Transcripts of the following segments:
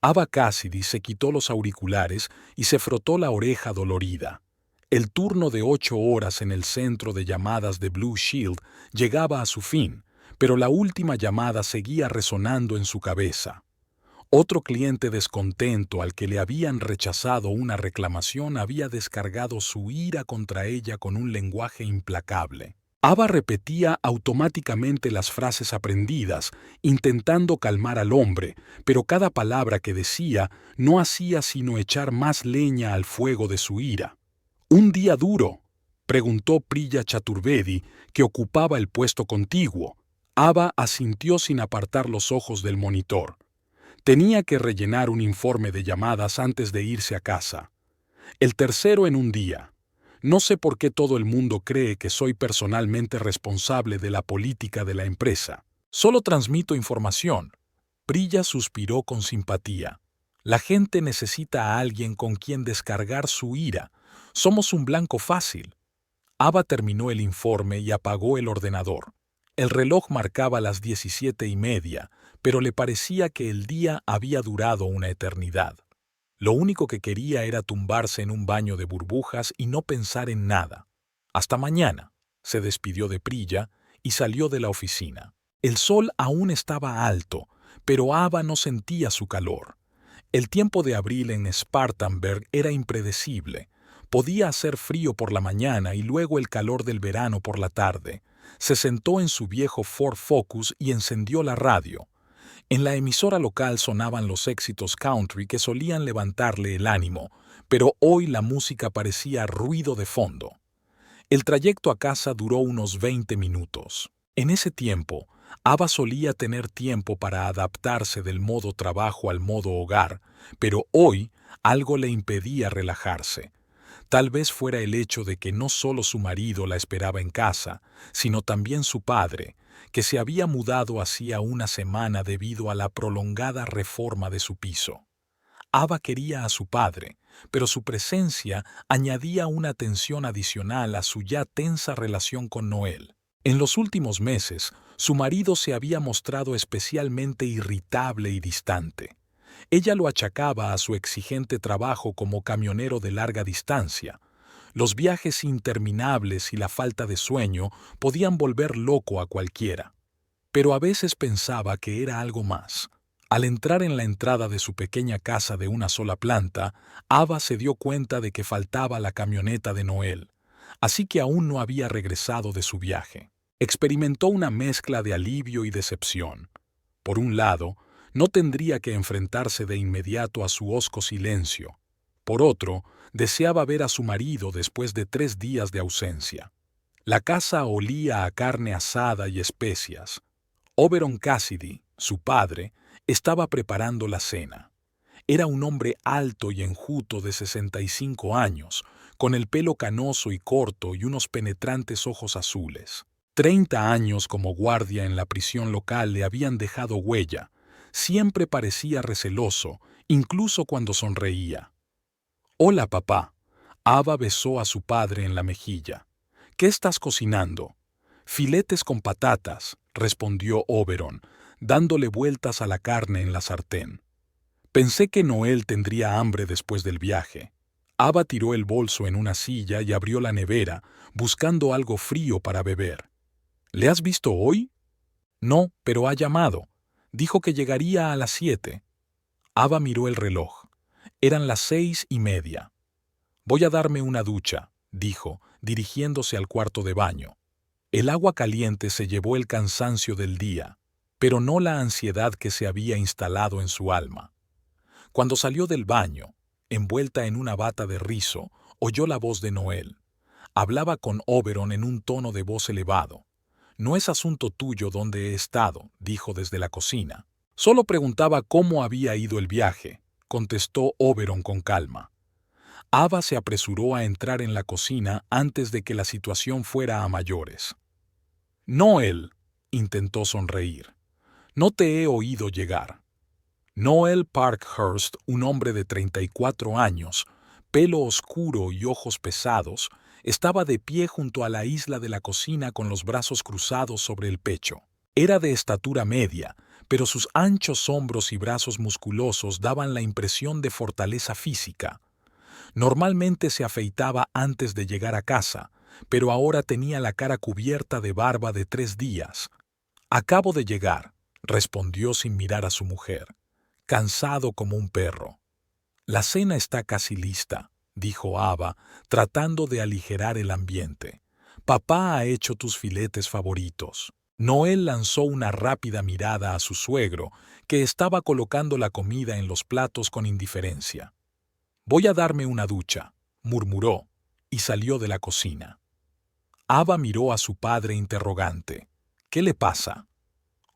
Ava Cassidy se quitó los auriculares y se frotó la oreja dolorida. El turno de 8 horas en el centro de llamadas de Blue Shield llegaba a su fin, pero la última llamada seguía resonando en su cabeza. Otro cliente descontento al que le habían rechazado una reclamación había descargado su ira contra ella con un lenguaje implacable. Ava repetía automáticamente las frases aprendidas, intentando calmar al hombre, pero cada palabra que decía no hacía sino echar más leña al fuego de su ira. «¿Un día duro?», preguntó Priya Chaturvedi, que ocupaba el puesto contiguo. Ava asintió sin apartar los ojos del monitor. Tenía que rellenar un informe de llamadas antes de irse a casa. El tercero en un día. No sé por qué todo el mundo cree que soy personalmente responsable de la política de la empresa. Solo transmito información. Priya suspiró con simpatía. La gente necesita a alguien con quien descargar su ira. Somos un blanco fácil. Ava terminó el informe y apagó el ordenador. El reloj marcaba las 17:30, pero le parecía que el día había durado una eternidad. Lo único que quería era tumbarse en un baño de burbujas y no pensar en nada. «Hasta mañana», se despidió de Priya y salió de la oficina. El sol aún estaba alto, pero Ava no sentía su calor. El tiempo de abril en Spartanburg era impredecible. Podía hacer frío por la mañana y luego el calor del verano por la tarde. Se sentó en su viejo Ford Focus y encendió la radio. En la emisora local sonaban los éxitos country que solían levantarle el ánimo, pero hoy la música parecía ruido de fondo. El trayecto a casa duró unos 20 minutos. En ese tiempo, Ava solía tener tiempo para adaptarse del modo trabajo al modo hogar, pero hoy algo le impedía relajarse. Tal vez fuera el hecho de que no solo su marido la esperaba en casa, sino también su padre, que se había mudado hacía una semana debido a la prolongada reforma de su piso. Ava quería a su padre, pero su presencia añadía una tensión adicional a su ya tensa relación con Noel. En los últimos meses, su marido se había mostrado especialmente irritable y distante. Ella lo achacaba a su exigente trabajo como camionero de larga distancia. Los viajes interminables y la falta de sueño podían volver loco a cualquiera. Pero a veces pensaba que era algo más. Al entrar en la entrada de su pequeña casa de una sola planta, Ava se dio cuenta de que faltaba la camioneta de Noel, así que aún no había regresado de su viaje. Experimentó una mezcla de alivio y decepción. Por un lado, no tendría que enfrentarse de inmediato a su hosco silencio. Por otro, deseaba ver a su marido después de 3 días de ausencia. La casa olía a carne asada y especias. Oberon Cassidy, su padre, estaba preparando la cena. Era un hombre alto y enjuto de 65 años, con el pelo canoso y corto y unos penetrantes ojos azules. 30 años como guardia en la prisión local le habían dejado huella. Siempre parecía receloso, incluso cuando sonreía. «Hola, papá». Ava besó a su padre en la mejilla. «¿Qué estás cocinando?» «Filetes con patatas», respondió Oberon, dándole vueltas a la carne en la sartén. «Pensé que Noel tendría hambre después del viaje». Ava tiró el bolso en una silla y abrió la nevera, buscando algo frío para beber. «¿Le has visto hoy?» «No, pero ha llamado. Dijo que llegaría a las 7». Ava miró el reloj. Eran las 6:30. «Voy a darme una ducha», dijo, dirigiéndose al cuarto de baño. El agua caliente se llevó el cansancio del día, pero no la ansiedad que se había instalado en su alma. Cuando salió del baño, envuelta en una bata de rizo, oyó la voz de Noel. Hablaba con Oberon en un tono de voz elevado. «No es asunto tuyo dónde he estado», dijo desde la cocina. «Solo preguntaba cómo había ido el viaje», contestó Oberon con calma. Ava se apresuró a entrar en la cocina antes de que la situación fuera a mayores. «Noel», intentó sonreír. «No te he oído llegar». Noel Parkhurst, un hombre de 34 años, pelo oscuro y ojos pesados, estaba de pie junto a la isla de la cocina con los brazos cruzados sobre el pecho. Era de estatura media, pero sus anchos hombros y brazos musculosos daban la impresión de fortaleza física. Normalmente se afeitaba antes de llegar a casa, pero ahora tenía la cara cubierta de barba de 3 días. «Acabo de llegar», respondió sin mirar a su mujer, cansado como un perro. «La cena está casi lista», dijo Ava, tratando de aligerar el ambiente. «Papá ha hecho tus filetes favoritos». Noel lanzó una rápida mirada a su suegro, que estaba colocando la comida en los platos con indiferencia. «Voy a darme una ducha», murmuró, y salió de la cocina. Ava miró a su padre interrogante. «¿Qué le pasa?»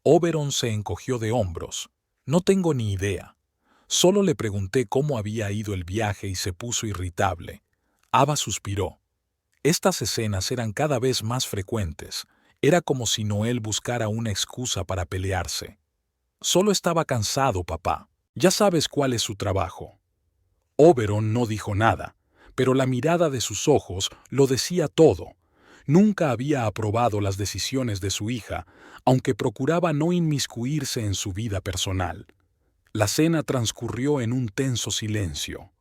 Oberon se encogió de hombros. «No tengo ni idea. Solo le pregunté cómo había ido el viaje y se puso irritable». Ava suspiró. Estas escenas eran cada vez más frecuentes. Era como si Noel buscara una excusa para pelearse. «Solo estaba cansado, papá. Ya sabes cuál es su trabajo». Oberon no dijo nada, pero la mirada de sus ojos lo decía todo. Nunca había aprobado las decisiones de su hija, aunque procuraba no inmiscuirse en su vida personal. La cena transcurrió en un tenso silencio.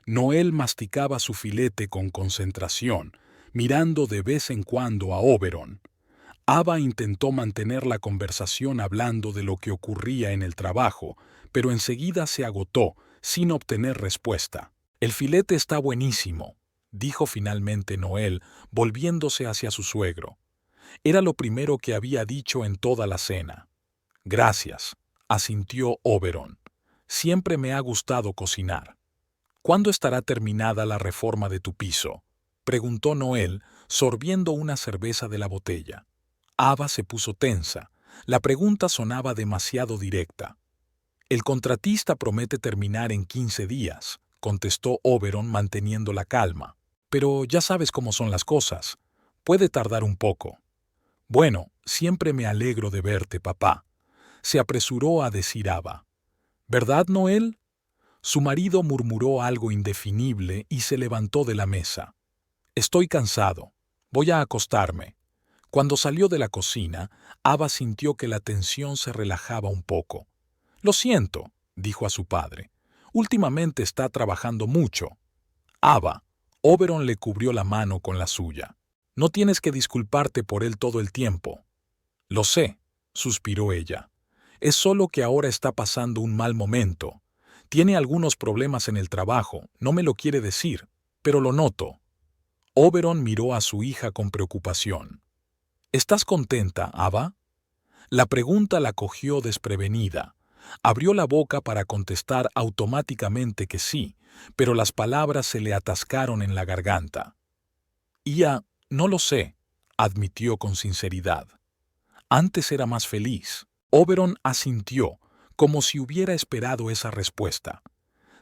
Noel masticaba su filete con concentración, mirando de vez en cuando a Oberon. Ava intentó mantener la conversación hablando de lo que ocurría en el trabajo, pero enseguida se agotó, sin obtener respuesta. «El filete está buenísimo», dijo finalmente Noel, volviéndose hacia su suegro. Era lo primero que había dicho en toda la cena. «Gracias», asintió Oberon. «Siempre me ha gustado cocinar». «¿Cuándo estará terminada la reforma de tu piso?», preguntó Noel, sorbiendo una cerveza de la botella. Ava se puso tensa. La pregunta sonaba demasiado directa. «El contratista promete terminar en 15 días», contestó Oberon manteniendo la calma. «Pero ya sabes cómo son las cosas. Puede tardar un poco». «Bueno, siempre me alegro de verte, papá», se apresuró a decir Ava. «¿Verdad, Noel?». Su marido murmuró algo indefinible y se levantó de la mesa. «Estoy cansado. Voy a acostarme». Cuando salió de la cocina, Ava sintió que la tensión se relajaba un poco. «Lo siento», dijo a su padre. «Últimamente está trabajando mucho». «Ava», Oberon le cubrió la mano con la suya. «No tienes que disculparte por él todo el tiempo». «Lo sé», suspiró ella. «Es solo que ahora está pasando un mal momento. Tiene algunos problemas en el trabajo, no me lo quiere decir, pero lo noto». Oberon miró a su hija con preocupación. «¿Estás contenta, Ava?». La pregunta la cogió desprevenida. Abrió la boca para contestar automáticamente que sí, pero las palabras se le atascaron en la garganta. «Ya, no lo sé», admitió con sinceridad. «Antes era más feliz». Oberon asintió, como si hubiera esperado esa respuesta.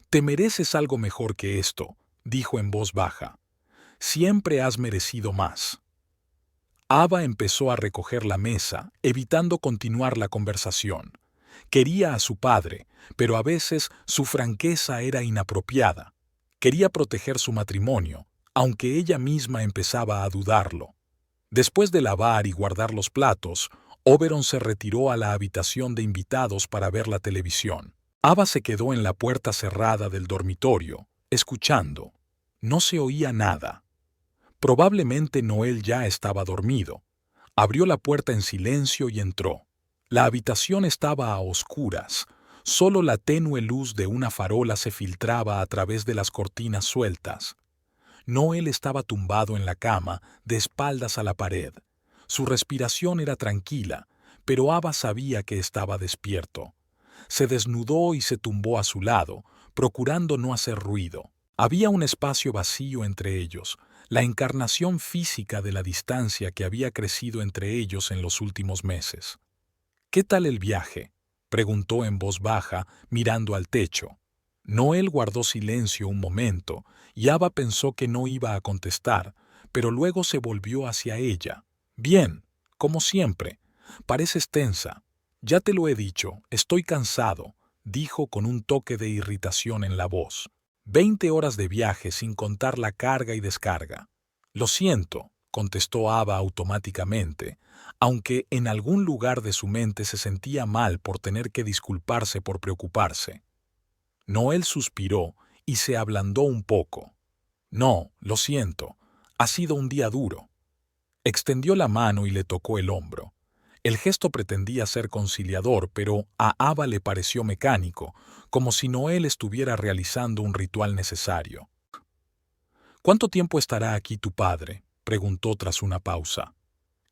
«Te mereces algo mejor que esto», dijo en voz baja. «Siempre has merecido más». Ava empezó a recoger la mesa, evitando continuar la conversación. Quería a su padre, pero a veces su franqueza era inapropiada. Quería proteger su matrimonio, aunque ella misma empezaba a dudarlo. Después de lavar y guardar los platos, Oberon se retiró a la habitación de invitados para ver la televisión. Ava se quedó en la puerta cerrada del dormitorio, escuchando. No se oía nada. Probablemente Noel ya estaba dormido. Abrió la puerta en silencio y entró. La habitación estaba a oscuras. Solo la tenue luz de una farola se filtraba a través de las cortinas sueltas. Noel estaba tumbado en la cama, de espaldas a la pared. Su respiración era tranquila, pero Ava sabía que estaba despierto. Se desnudó y se tumbó a su lado, procurando no hacer ruido. Había un espacio vacío entre ellos, la encarnación física de la distancia que había crecido entre ellos en los últimos meses. «¿Qué tal el viaje?», preguntó en voz baja, mirando al techo. Noel guardó silencio un momento, y Ava pensó que no iba a contestar, pero luego se volvió hacia ella. «Bien, como siempre. Pareces tensa. Ya te lo he dicho, estoy cansado», dijo con un toque de irritación en la voz. 20 horas de viaje sin contar la carga y descarga. «Lo siento», contestó Ava automáticamente, aunque en algún lugar de su mente se sentía mal por tener que disculparse por preocuparse. Noel suspiró y se ablandó un poco. No, lo siento, ha sido un día duro. Extendió la mano y le tocó el hombro. El gesto pretendía ser conciliador, pero a Ava le pareció mecánico, como si Noel estuviera realizando un ritual necesario. ¿Cuánto tiempo estará aquí tu padre?, preguntó tras una pausa.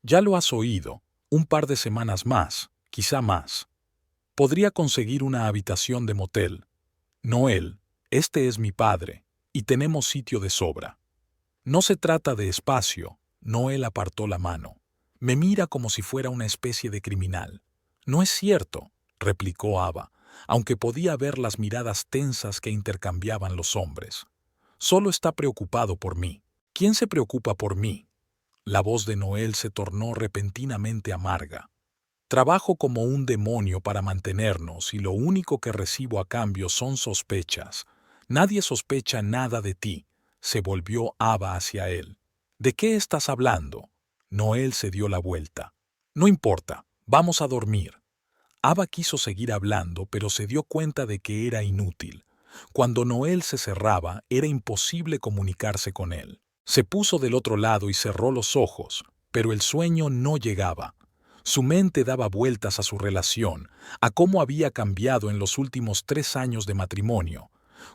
Ya lo has oído, un par de semanas más, quizá más. Podría conseguir una habitación de motel. Noel, este es mi padre, y tenemos sitio de sobra. No se trata de espacio. Noel apartó la mano. Me mira como si fuera una especie de criminal. No es cierto, replicó Ava, aunque podía ver las miradas tensas que intercambiaban los hombres. Solo está preocupado por mí. ¿Quién se preocupa por mí? La voz de Noel se tornó repentinamente amarga. Trabajo como un demonio para mantenernos y lo único que recibo a cambio son sospechas. Nadie sospecha nada de ti. Se volvió Ava hacia él. ¿De qué estás hablando? Noel se dio la vuelta. No importa, vamos a dormir. Ava quiso seguir hablando, pero se dio cuenta de que era inútil. Cuando Noel se cerraba, era imposible comunicarse con él. Se puso del otro lado y cerró los ojos, pero el sueño no llegaba. Su mente daba vueltas a su relación, a cómo había cambiado en los últimos 3 años de matrimonio.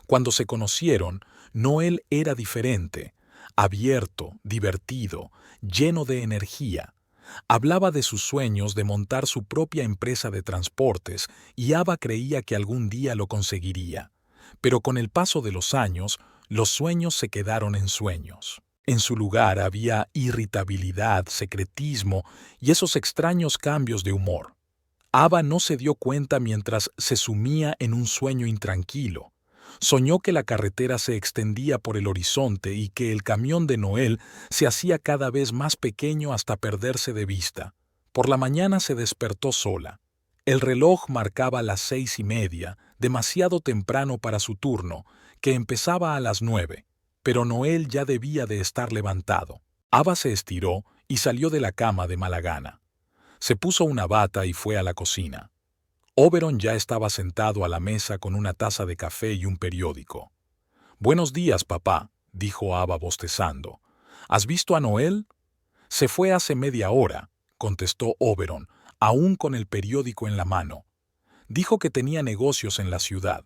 Cuando se conocieron, Noel era diferente, abierto, divertido, lleno de energía. Hablaba de sus sueños de montar su propia empresa de transportes y Ava creía que algún día lo conseguiría. Pero con el paso de los años, los sueños se quedaron en sueños. En su lugar había irritabilidad, secretismo y esos extraños cambios de humor. Ava no se dio cuenta mientras se sumía en un sueño intranquilo. Soñó que la carretera se extendía por el horizonte y que el camión de Noel se hacía cada vez más pequeño hasta perderse de vista. Por la mañana se despertó sola. El reloj marcaba las 6:30, demasiado temprano para su turno, que empezaba a las 9. Pero Noel ya debía de estar levantado. Ava se estiró y salió de la cama de mala gana. Se puso una bata y fue a la cocina. Oberon ya estaba sentado a la mesa con una taza de café y un periódico. «Buenos días, papá», dijo Ava bostezando. «¿Has visto a Noel?» «Se fue hace media hora», contestó Oberon, aún con el periódico en la mano. «Dijo que tenía negocios en la ciudad».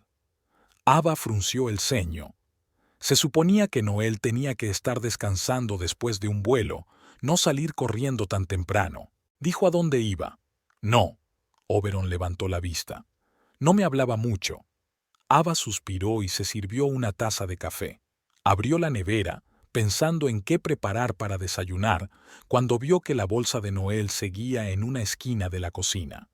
Ava frunció el ceño. Se suponía que Noel tenía que estar descansando después de un vuelo, no salir corriendo tan temprano. Dijo a dónde iba. No. Oberon levantó la vista. No me hablaba mucho. Ava suspiró y se sirvió una taza de café. Abrió la nevera, pensando en qué preparar para desayunar, cuando vio que la bolsa de Noel seguía en una esquina de la cocina.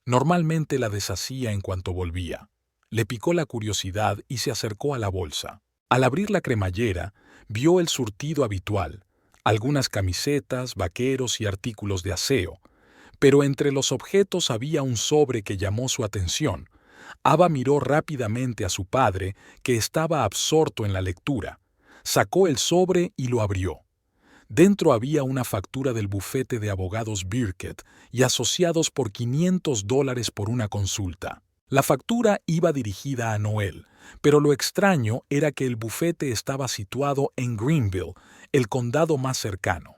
Normalmente la deshacía en cuanto volvía. Le picó la curiosidad y se acercó a la bolsa. Al abrir la cremallera, vio el surtido habitual, algunas camisetas, vaqueros y artículos de aseo, pero entre los objetos había un sobre que llamó su atención. Ava miró rápidamente a su padre, que estaba absorto en la lectura. Sacó el sobre y lo abrió. Dentro había una factura del bufete de abogados Birkett y asociados por $500 por una consulta. La factura iba dirigida a Noel, pero lo extraño era que el bufete estaba situado en Greenville, el condado más cercano.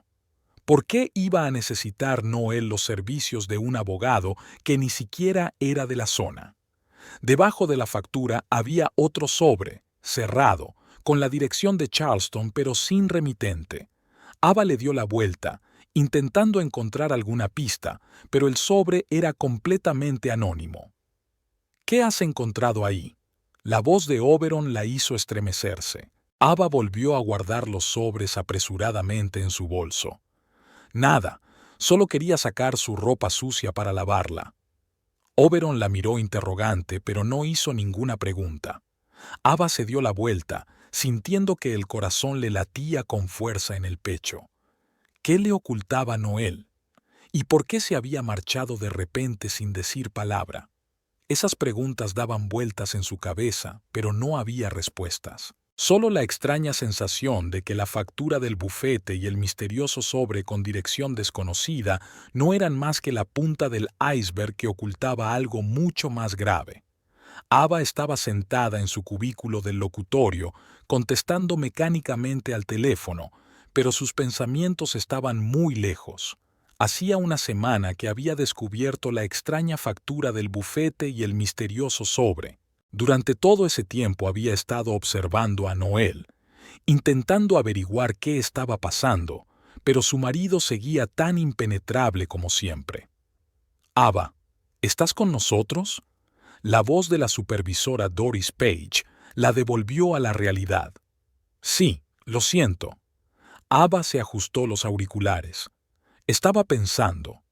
¿Por qué iba a necesitar Noel los servicios de un abogado que ni siquiera era de la zona? Debajo de la factura había otro sobre, cerrado, con la dirección de Charleston pero sin remitente. Ava le dio la vuelta, intentando encontrar alguna pista, pero el sobre era completamente anónimo. «¿Qué has encontrado ahí?» La voz de Oberon la hizo estremecerse. Ava volvió a guardar los sobres apresuradamente en su bolso. Nada, solo quería sacar su ropa sucia para lavarla. Oberon la miró interrogante, pero no hizo ninguna pregunta. Ava se dio la vuelta, sintiendo que el corazón le latía con fuerza en el pecho. ¿Qué le ocultaba Noel? ¿Y por qué se había marchado de repente sin decir palabra? Esas preguntas daban vueltas en su cabeza, pero no había respuestas. Solo la extraña sensación de que la factura del bufete y el misterioso sobre con dirección desconocida no eran más que la punta del iceberg que ocultaba algo mucho más grave. Ava estaba sentada en su cubículo del locutorio, contestando mecánicamente al teléfono, pero sus pensamientos estaban muy lejos. Hacía una semana que había descubierto la extraña factura del bufete y el misterioso sobre. Durante todo ese tiempo había estado observando a Noel, intentando averiguar qué estaba pasando, pero su marido seguía tan impenetrable como siempre. «Ava, ¿estás con nosotros?». La voz de la supervisora Doris Page la devolvió a la realidad. «Sí, lo siento». Ava se ajustó los auriculares. Estaba pensando.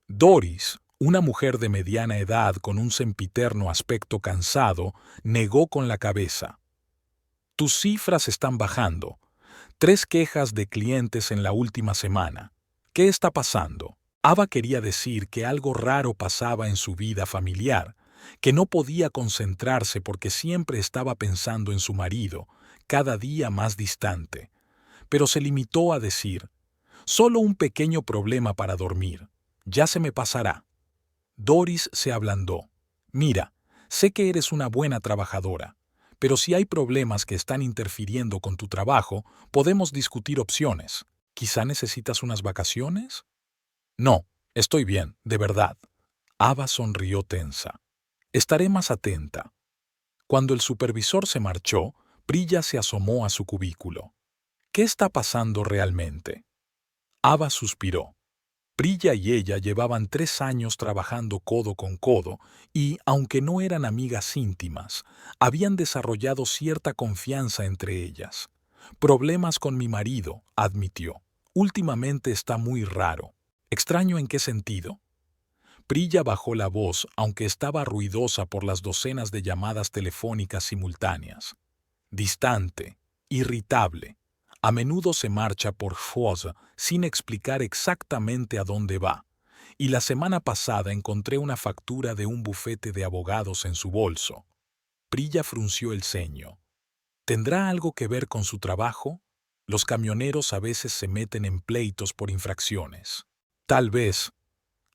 Doris, una mujer de mediana edad con un sempiterno aspecto cansado, negó con la cabeza. «Tus cifras están bajando. 3 quejas de clientes en la última semana. ¿Qué está pasando?». Ava quería decir que algo raro pasaba en su vida familiar, que no podía concentrarse porque siempre estaba pensando en su marido, cada día más distante. Pero se limitó a decir, «Solo un pequeño problema para dormir. Ya se me pasará». Doris se ablandó. «Mira, sé que eres una buena trabajadora, pero si hay problemas que están interfiriendo con tu trabajo, podemos discutir opciones. ¿Quizá necesitas unas vacaciones?». «No, estoy bien, de verdad». Ava sonrió tensa. «Estaré más atenta». Cuando el supervisor se marchó, Priya se asomó a su cubículo. «¿Qué está pasando realmente?». Ava suspiró. Priya y ella llevaban 3 años trabajando codo con codo y, aunque no eran amigas íntimas, habían desarrollado cierta confianza entre ellas. «Problemas con mi marido», admitió. «Últimamente está muy raro». «¿Extraño en qué sentido?». Priya bajó la voz, aunque estaba ruidosa por las docenas de llamadas telefónicas simultáneas. «Distante, irritable. A menudo se marcha por Foz sin explicar exactamente a dónde va. Y la semana pasada encontré una factura de un bufete de abogados en su bolso». Priya frunció el ceño. ¿Tendrá algo que ver con su trabajo? Los camioneros a veces se meten en pleitos por infracciones. Tal vez.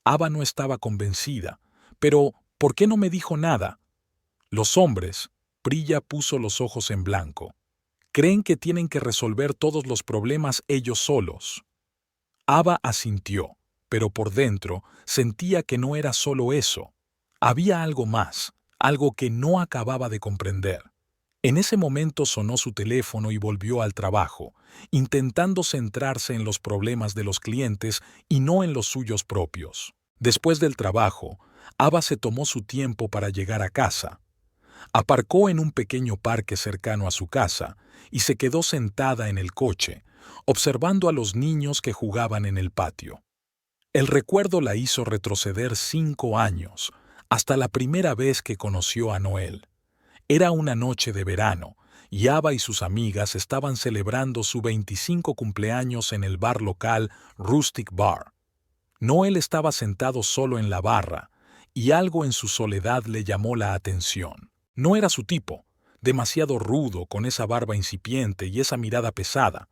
Ava no estaba convencida. Pero, ¿por qué no me dijo nada? Los hombres, Priya puso los ojos en blanco, creen que tienen que resolver todos los problemas ellos solos. Ava asintió, pero por dentro sentía que no era solo eso. Había algo más, algo que no acababa de comprender. En ese momento sonó su teléfono y volvió al trabajo, intentando centrarse en los problemas de los clientes y no en los suyos propios. Después del trabajo, Ava se tomó su tiempo para llegar a casa. Aparcó en un pequeño parque cercano a su casa y se quedó sentada en el coche, observando a los niños que jugaban en el patio. El recuerdo la hizo retroceder 5 años, hasta la primera vez que conoció a Noel. Era una noche de verano, y Ava y sus amigas estaban celebrando su 25 cumpleaños en el bar local Rustic Bar. Noel estaba sentado solo en la barra, y algo en su soledad le llamó la atención. No era su tipo, demasiado rudo con esa barba incipiente y esa mirada pesada,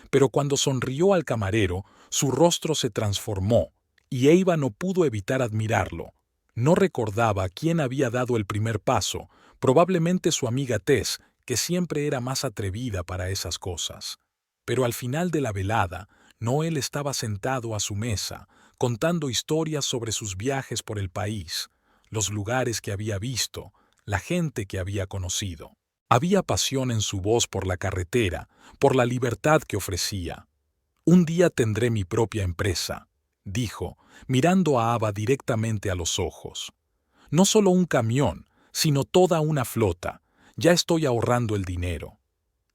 pero cuando sonrió al camarero, su rostro se transformó, y Ava no pudo evitar admirarlo. No recordaba quién había dado el primer paso, probablemente su amiga Tess, que siempre era más atrevida para esas cosas. Pero al final de la velada, Noel estaba sentado a su mesa, contando historias sobre sus viajes por el país, los lugares que había visto, la gente que había conocido. Había pasión en su voz por la carretera, por la libertad que ofrecía. «Un día tendré mi propia empresa», dijo, mirando a Ava directamente a los ojos. «No solo un camión, sino toda una flota. Ya estoy ahorrando el dinero».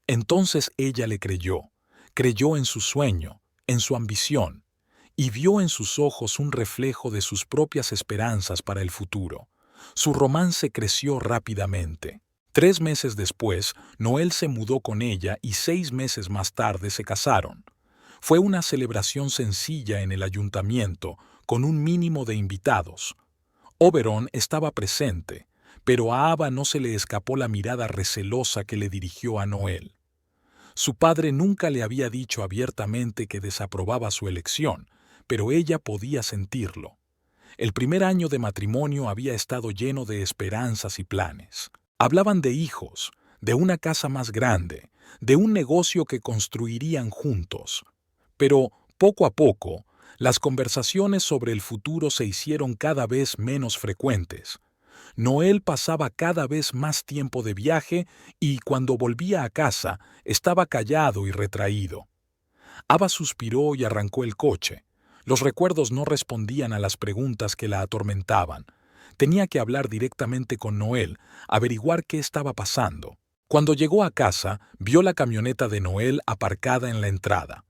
Entonces ella le creyó en su sueño, en su ambición, y vio en sus ojos un reflejo de sus propias esperanzas para el futuro. Su romance creció rápidamente. 3 meses después, Noel se mudó con ella y 6 meses más tarde se casaron. Fue una celebración sencilla en el ayuntamiento, con un mínimo de invitados. Oberon estaba presente, pero a Ava no se le escapó la mirada recelosa que le dirigió a Noel. Su padre nunca le había dicho abiertamente que desaprobaba su elección, pero ella podía sentirlo. El primer año de matrimonio había estado lleno de esperanzas y planes. Hablaban de hijos, de una casa más grande, de un negocio que construirían juntos. Pero, poco a poco, las conversaciones sobre el futuro se hicieron cada vez menos frecuentes. Noel pasaba cada vez más tiempo de viaje y, cuando volvía a casa, estaba callado y retraído. Ava suspiró y arrancó el coche. Los recuerdos no respondían a las preguntas que la atormentaban. Tenía que hablar directamente con Noel, averiguar qué estaba pasando. Cuando llegó a casa, vio la camioneta de Noel aparcada en la entrada.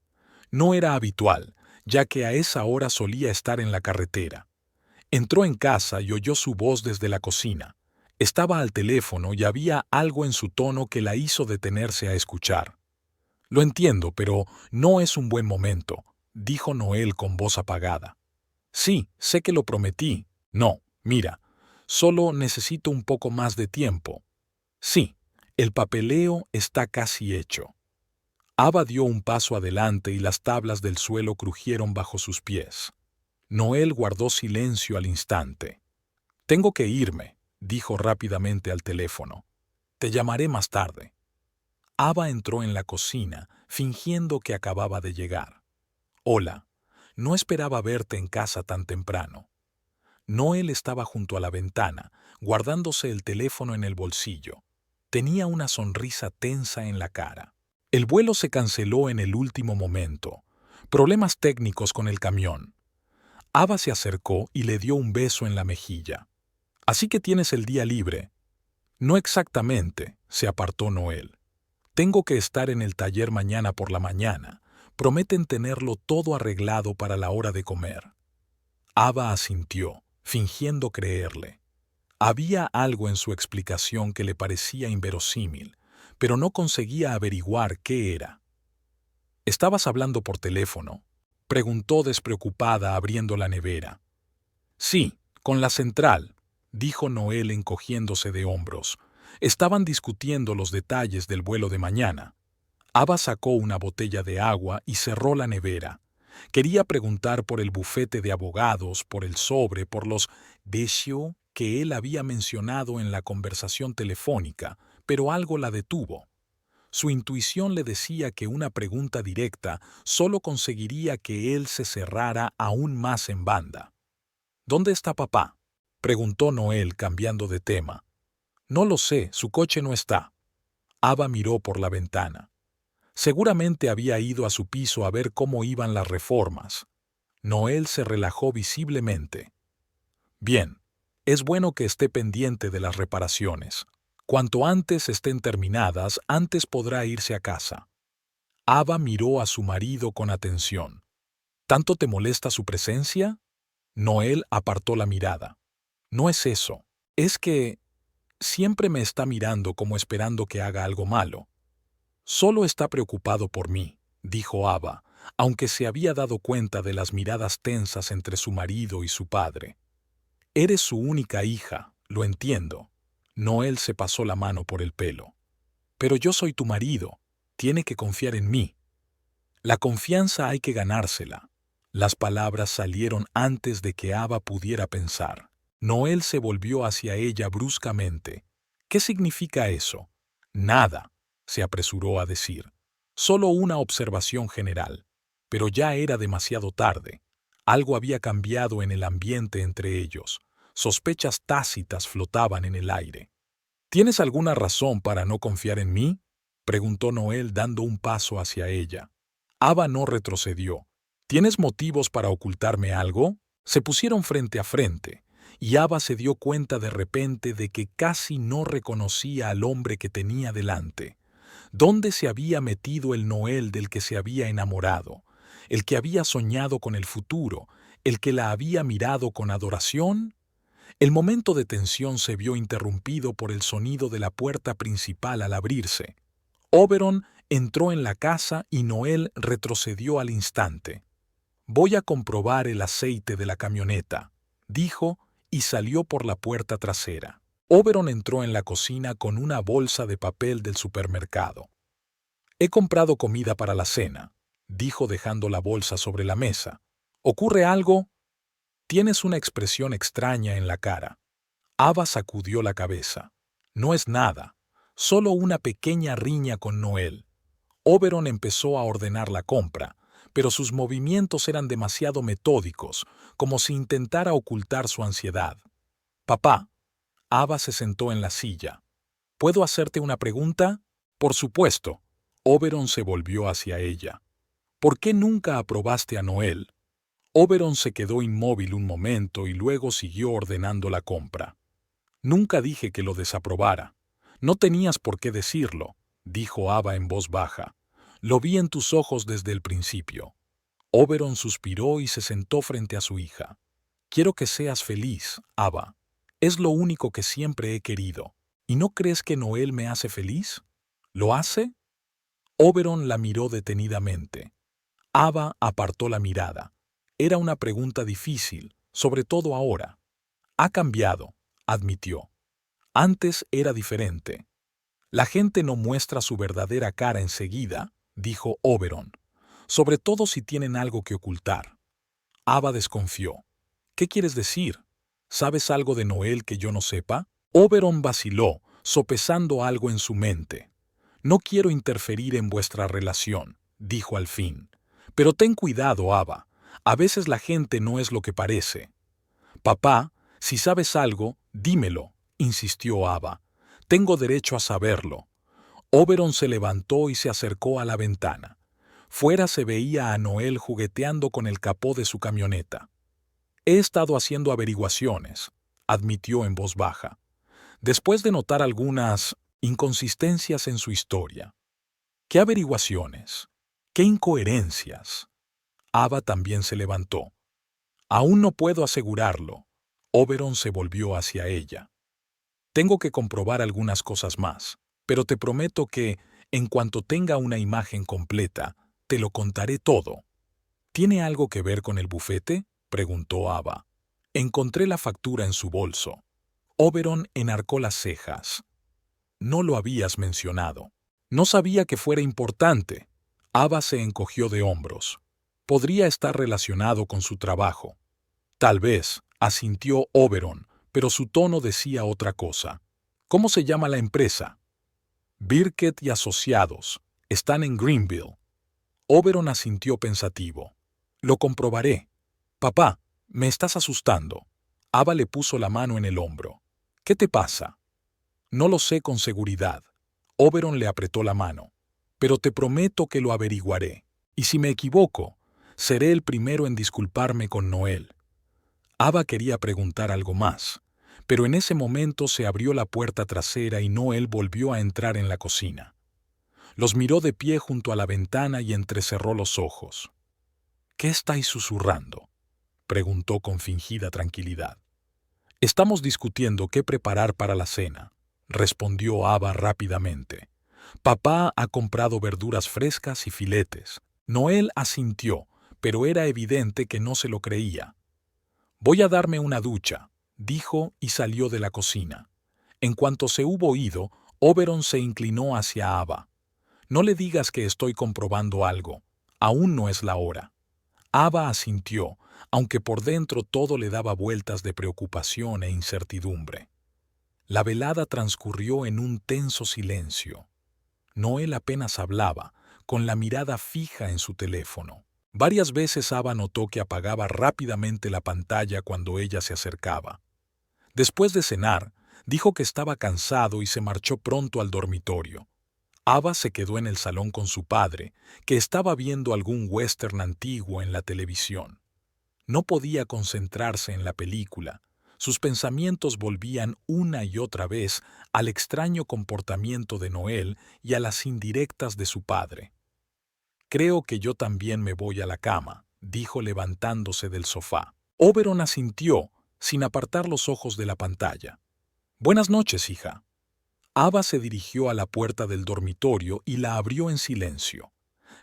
No era habitual, ya que a esa hora solía estar en la carretera. Entró en casa y oyó su voz desde la cocina. Estaba al teléfono y había algo en su tono que la hizo detenerse a escuchar. «Lo entiendo, pero no es un buen momento», dijo Noel con voz apagada. «Sí, sé que lo prometí. No, mira, solo necesito un poco más de tiempo. Sí, el papeleo está casi hecho». Ava dio un paso adelante y las tablas del suelo crujieron bajo sus pies. Noel guardó silencio al instante. «Tengo que irme», dijo rápidamente al teléfono. «Te llamaré más tarde». Ava entró en la cocina, fingiendo que acababa de llegar. «Hola, no esperaba verte en casa tan temprano». Noel estaba junto a la ventana, guardándose el teléfono en el bolsillo. Tenía una sonrisa tensa en la cara. El vuelo se canceló en el último momento. Problemas técnicos con el camión. Ava se acercó y le dio un beso en la mejilla. «Así que tienes el día libre». «No exactamente», se apartó Noel. «Tengo que estar en el taller mañana por la mañana. Prometen tenerlo todo arreglado para la hora de comer». Ava asintió, fingiendo creerle. Había algo en su explicación que le parecía inverosímil, pero no conseguía averiguar qué era. «¿Estabas hablando por teléfono?», preguntó despreocupada abriendo la nevera. «Sí, con la central», dijo Noel encogiéndose de hombros. Estaban discutiendo los detalles del vuelo de mañana. Ava sacó una botella de agua y cerró la nevera. Quería preguntar por el bufete de abogados, por el sobre, por los «desio» que él había mencionado en la conversación telefónica, pero algo la detuvo. Su intuición le decía que una pregunta directa solo conseguiría que él se cerrara aún más en banda. «¿Dónde está papá?», preguntó Noel cambiando de tema. «No lo sé, su coche no está». Ava miró por la ventana. Seguramente había ido a su piso a ver cómo iban las reformas. Noel se relajó visiblemente. «Bien, es bueno que esté pendiente de las reparaciones. Cuanto antes estén terminadas, antes podrá irse a casa». Ava miró a su marido con atención. «¿Tanto te molesta su presencia?». Noel apartó la mirada. «No es eso. Es que siempre me está mirando como esperando que haga algo malo». «Solo está preocupado por mí», dijo Ava, aunque se había dado cuenta de las miradas tensas entre su marido y su padre. «Eres su única hija, lo entiendo». Noel se pasó la mano por el pelo. «Pero yo soy tu marido. Tiene que confiar en mí». «La confianza hay que ganársela». Las palabras salieron antes de que Ava pudiera pensar. Noel se volvió hacia ella bruscamente. «¿Qué significa eso?». «Nada», se apresuró a decir. «Solo una observación general». Pero ya era demasiado tarde. Algo había cambiado en el ambiente entre ellos. Sospechas tácitas flotaban en el aire. «¿Tienes alguna razón para no confiar en mí?», preguntó Noel dando un paso hacia ella. Ava no retrocedió. «¿Tienes motivos para ocultarme algo?». Se pusieron frente a frente, y Ava se dio cuenta de repente de que casi no reconocía al hombre que tenía delante. ¿Dónde se había metido el Noel del que se había enamorado? ¿El que había soñado con el futuro? ¿El que la había mirado con adoración? El momento de tensión se vio interrumpido por el sonido de la puerta principal al abrirse. Oberon entró en la casa y Noel retrocedió al instante. «Voy a comprobar el aceite de la camioneta», dijo, y salió por la puerta trasera. Oberon entró en la cocina con una bolsa de papel del supermercado. He comprado comida para la cena, dijo dejando la bolsa sobre la mesa. ¿Ocurre algo? Tienes una expresión extraña en la cara. Ava sacudió la cabeza. No es nada, solo una pequeña riña con Noel. Oberon empezó a ordenar la compra, pero sus movimientos eran demasiado metódicos, como si intentara ocultar su ansiedad. Papá. Ava se sentó en la silla. ¿Puedo hacerte una pregunta? Por supuesto. Oberon se volvió hacia ella. ¿Por qué nunca aprobaste a Noel? Oberon se quedó inmóvil un momento y luego siguió ordenando la compra. Nunca dije que lo desaprobara. No tenías por qué decirlo, dijo Ava en voz baja. Lo vi en tus ojos desde el principio. Oberon suspiró y se sentó frente a su hija. Quiero que seas feliz, Ava. Es lo único que siempre he querido. ¿Y no crees que Noel me hace feliz? ¿Lo hace? Oberon la miró detenidamente. Ava apartó la mirada. Era una pregunta difícil, sobre todo ahora. Ha cambiado, admitió. Antes era diferente. La gente no muestra su verdadera cara enseguida, dijo Oberon, sobre todo si tienen algo que ocultar. Ava desconfió. ¿Qué quieres decir? ¿Sabes algo de Noel que yo no sepa? Oberon vaciló, sopesando algo en su mente. No quiero interferir en vuestra relación, dijo al fin. Pero ten cuidado, Ava. A veces la gente no es lo que parece. Papá, si sabes algo, dímelo, insistió Ava. Tengo derecho a saberlo. Oberon se levantó y se acercó a la ventana. Fuera se veía a Noel jugueteando con el capó de su camioneta. He estado haciendo averiguaciones, admitió en voz baja, después de notar algunas inconsistencias en su historia. ¿Qué averiguaciones? ¿Qué incoherencias? Ava también se levantó. Aún no puedo asegurarlo. Oberon se volvió hacia ella. Tengo que comprobar algunas cosas más, pero te prometo que, en cuanto tenga una imagen completa, te lo contaré todo. ¿Tiene algo que ver con el bufete?, preguntó Ava. Encontré la factura en su bolso. Oberon enarcó las cejas. No lo habías mencionado. No sabía que fuera importante. Ava se encogió de hombros. Podría estar relacionado con su trabajo. Tal vez, asintió Oberon, pero su tono decía otra cosa. ¿Cómo se llama la empresa? Birkett y Asociados. Están en Greenville. Oberon asintió pensativo. Lo comprobaré. Papá, me estás asustando. Ava le puso la mano en el hombro. ¿Qué te pasa? No lo sé con seguridad. Oberon le apretó la mano. Pero te prometo que lo averiguaré. Y si me equivoco, seré el primero en disculparme con Noel. Ava quería preguntar algo más, pero en ese momento se abrió la puerta trasera y Noel volvió a entrar en la cocina. Los miró de pie junto a la ventana y entrecerró los ojos. ¿Qué estáis susurrando?, preguntó con fingida tranquilidad. Estamos discutiendo qué preparar para la cena, respondió Ava rápidamente. Papá ha comprado verduras frescas y filetes. Noel asintió, pero era evidente que no se lo creía. Voy a darme una ducha, dijo y salió de la cocina. En cuanto se hubo ido, Oberon se inclinó hacia Ava. No le digas que estoy comprobando algo. Aún no es la hora. Ava asintió, aunque por dentro todo le daba vueltas de preocupación e incertidumbre. La velada transcurrió en un tenso silencio. Noel apenas hablaba, con la mirada fija en su teléfono. Varias veces Ava notó que apagaba rápidamente la pantalla cuando ella se acercaba. Después de cenar, dijo que estaba cansado y se marchó pronto al dormitorio. Ava se quedó en el salón con su padre, que estaba viendo algún western antiguo en la televisión. No podía concentrarse en la película. Sus pensamientos volvían una y otra vez al extraño comportamiento de Noel y a las indirectas de su padre. Creo que yo también me voy a la cama, dijo levantándose del sofá. Oberon asintió, sin apartar los ojos de la pantalla. Buenas noches, hija. Ava se dirigió a la puerta del dormitorio y la abrió en silencio.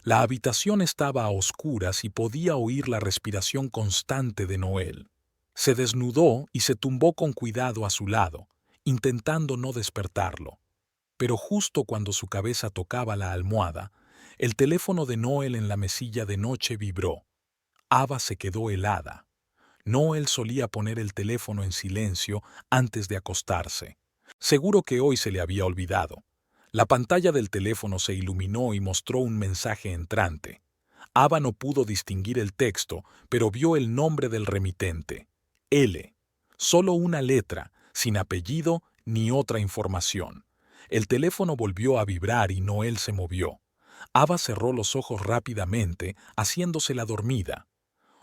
La habitación estaba a oscuras y podía oír la respiración constante de Noel. Se desnudó y se tumbó con cuidado a su lado, intentando no despertarlo. Pero justo cuando su cabeza tocaba la almohada, El teléfono de Noel en la mesilla de noche vibró. Ava se quedó helada. Noel solía poner el teléfono en silencio antes de acostarse. Seguro que hoy se le había olvidado. La pantalla del teléfono se iluminó y mostró un mensaje entrante. Ava no pudo distinguir el texto, pero vio el nombre del remitente. L. Solo una letra, sin apellido ni otra información. El teléfono volvió a vibrar y Noel se movió. Ava cerró los ojos rápidamente, haciéndose la dormida.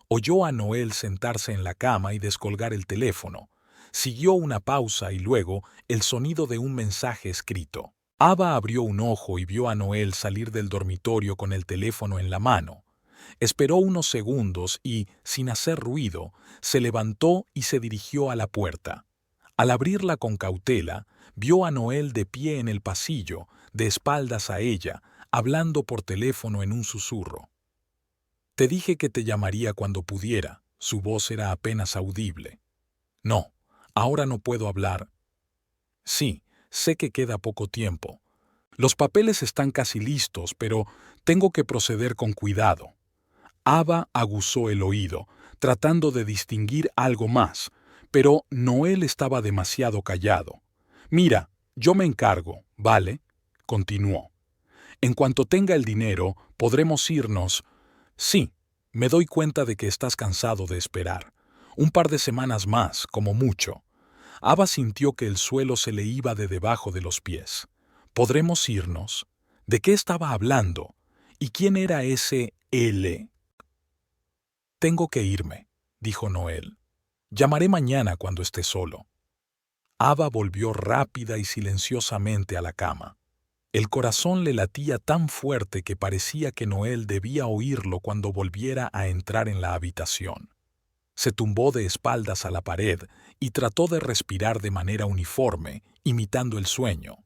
Oyó a Noel sentarse en la cama y descolgar el teléfono. Siguió una pausa y luego el sonido de un mensaje escrito. Ava abrió un ojo y vio a Noel salir del dormitorio con el teléfono en la mano. Esperó unos segundos y, sin hacer ruido, se levantó y se dirigió a la puerta. Al abrirla con cautela, vio a Noel de pie en el pasillo, de espaldas a ella, hablando por teléfono en un susurro. «Te dije que te llamaría cuando pudiera», su voz era apenas audible. «No, ahora no puedo hablar». «Sí, sé que queda poco tiempo. Los papeles están casi listos, pero tengo que proceder con cuidado». Ava aguzó el oído, tratando de distinguir algo más, pero Noel estaba demasiado callado. «Mira, yo me encargo, ¿vale?», continuó. «En cuanto tenga el dinero, podremos irnos». «Sí, me doy cuenta de que estás cansado de esperar. Un par de semanas más, como mucho». Ava sintió que el suelo se le iba de debajo de los pies. «¿Podremos irnos? ¿De qué estaba hablando? ¿Y quién era ese L?» «Tengo que irme», dijo Noel. «Llamaré mañana cuando esté solo». Ava volvió rápida y silenciosamente a la cama. El corazón le latía tan fuerte que parecía que Noel debía oírlo cuando volviera a entrar en la habitación. Se tumbó de espaldas a la pared y trató de respirar de manera uniforme, imitando el sueño.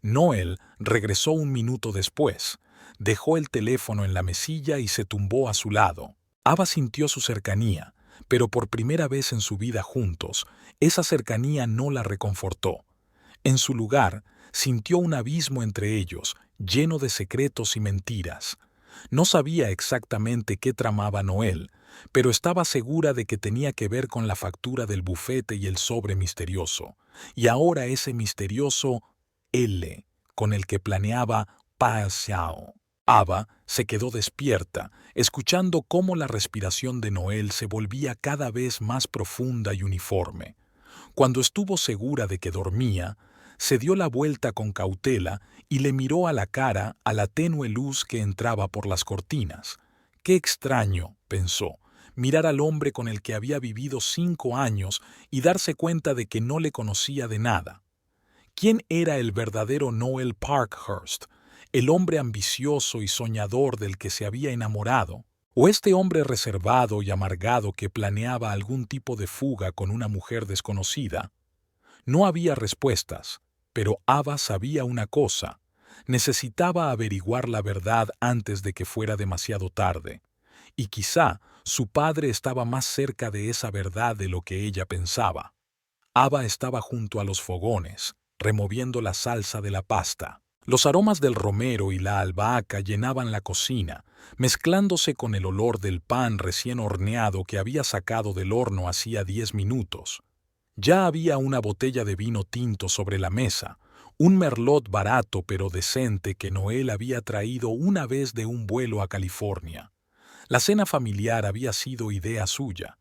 Noel regresó un minuto después, dejó el teléfono en la mesilla y se tumbó a su lado. Ava sintió su cercanía, pero por primera vez en su vida juntos, esa cercanía no la reconfortó. En su lugar, sintió un abismo entre ellos, lleno de secretos y mentiras. No sabía exactamente qué tramaba Noel, pero estaba segura de que tenía que ver con la factura del bufete y el sobre misterioso, y ahora ese misterioso L con el que planeaba Paxiao. Ava se quedó despierta, escuchando cómo la respiración de Noel se volvía cada vez más profunda y uniforme. Cuando estuvo segura de que dormía, se dio la vuelta con cautela y le miró a la cara a la tenue luz que entraba por las cortinas. «Qué extraño», pensó, mirar al hombre con el que había vivido 5 años y darse cuenta de que no le conocía de nada. ¿Quién era el verdadero Noel Parkhurst? ¿El hombre ambicioso y soñador del que se había enamorado? ¿O este hombre reservado y amargado que planeaba algún tipo de fuga con una mujer desconocida? No había respuestas, pero Ava sabía una cosa: necesitaba averiguar la verdad antes de que fuera demasiado tarde. Y quizá su padre estaba más cerca de esa verdad de lo que ella pensaba. Ava estaba junto a los fogones, removiendo la salsa de la pasta. Los aromas del romero y la albahaca llenaban la cocina, mezclándose con el olor del pan recién horneado que había sacado del horno hacía 10 minutos. Ya había una botella de vino tinto sobre la mesa, un merlot barato pero decente que Noel había traído una vez de un vuelo a California. La cena familiar había sido idea suya.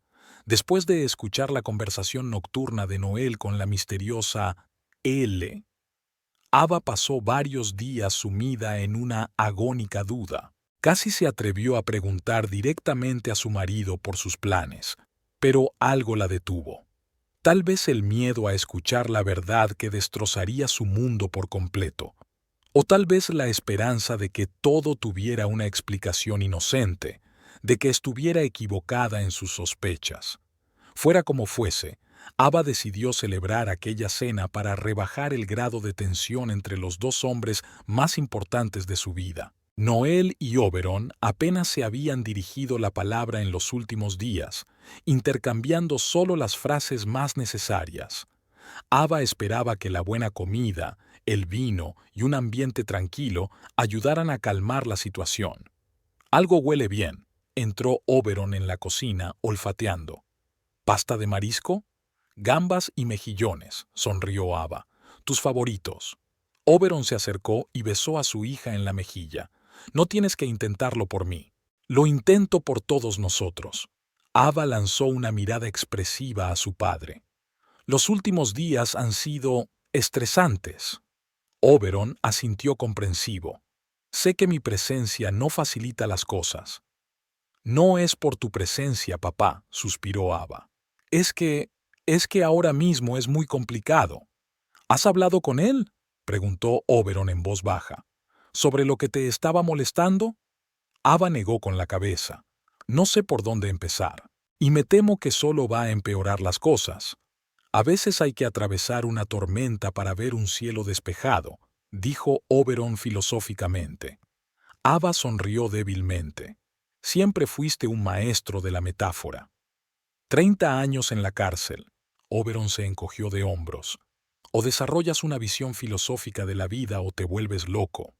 Después de escuchar la conversación nocturna de Noel con la misteriosa L, Ava pasó varios días sumida en una agónica duda. Casi se atrevió a preguntar directamente a su marido por sus planes, pero algo la detuvo. Tal vez el miedo a escuchar la verdad que destrozaría su mundo por completo, o tal vez la esperanza de que todo tuviera una explicación inocente, de que estuviera equivocada en sus sospechas. Fuera como fuese, Ava decidió celebrar aquella cena para rebajar el grado de tensión entre los dos hombres más importantes de su vida. Noel y Oberon apenas se habían dirigido la palabra en los últimos días, intercambiando solo las frases más necesarias. Ava esperaba que la buena comida, El vino y un ambiente tranquilo ayudaran a calmar la situación. Algo huele bien. Entró Oberon en la cocina, olfateando. ¿Pasta de marisco? Gambas y mejillones, sonrió Ava. Tus favoritos. Oberon se acercó y besó a su hija en la mejilla. No tienes que intentarlo por mí. Lo intento por todos nosotros. Ava lanzó una mirada expresiva a su padre. Los últimos días han sido estresantes. Oberon asintió comprensivo. Sé que mi presencia no facilita las cosas. No es por tu presencia, papá, suspiró Ava. Es que ahora mismo es muy complicado. ¿Has hablado con él?, preguntó Oberon en voz baja. ¿Sobre lo que te estaba molestando? Ava negó con la cabeza. No sé por dónde empezar. Y me temo que solo va a empeorar las cosas. A veces hay que atravesar una tormenta para ver un cielo despejado, dijo Oberon filosóficamente. Ava sonrió débilmente. Siempre fuiste un maestro de la metáfora. 30 años en la cárcel. Oberon se encogió de hombros. O desarrollas una visión filosófica de la vida o te vuelves loco.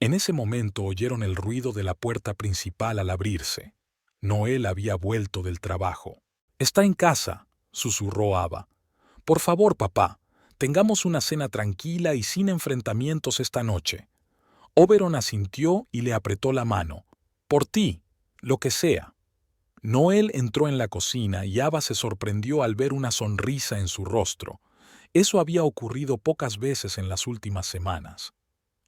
En ese momento oyeron el ruido de la puerta principal al abrirse. Noel había vuelto del trabajo. «Está en casa», susurró Ava. «Por favor, papá, tengamos una cena tranquila y sin enfrentamientos esta noche». Oberon asintió y le apretó la mano. «Por ti, lo que sea». Noel entró en la cocina y Ava se sorprendió al ver una sonrisa en su rostro. Eso había ocurrido pocas veces en las últimas semanas.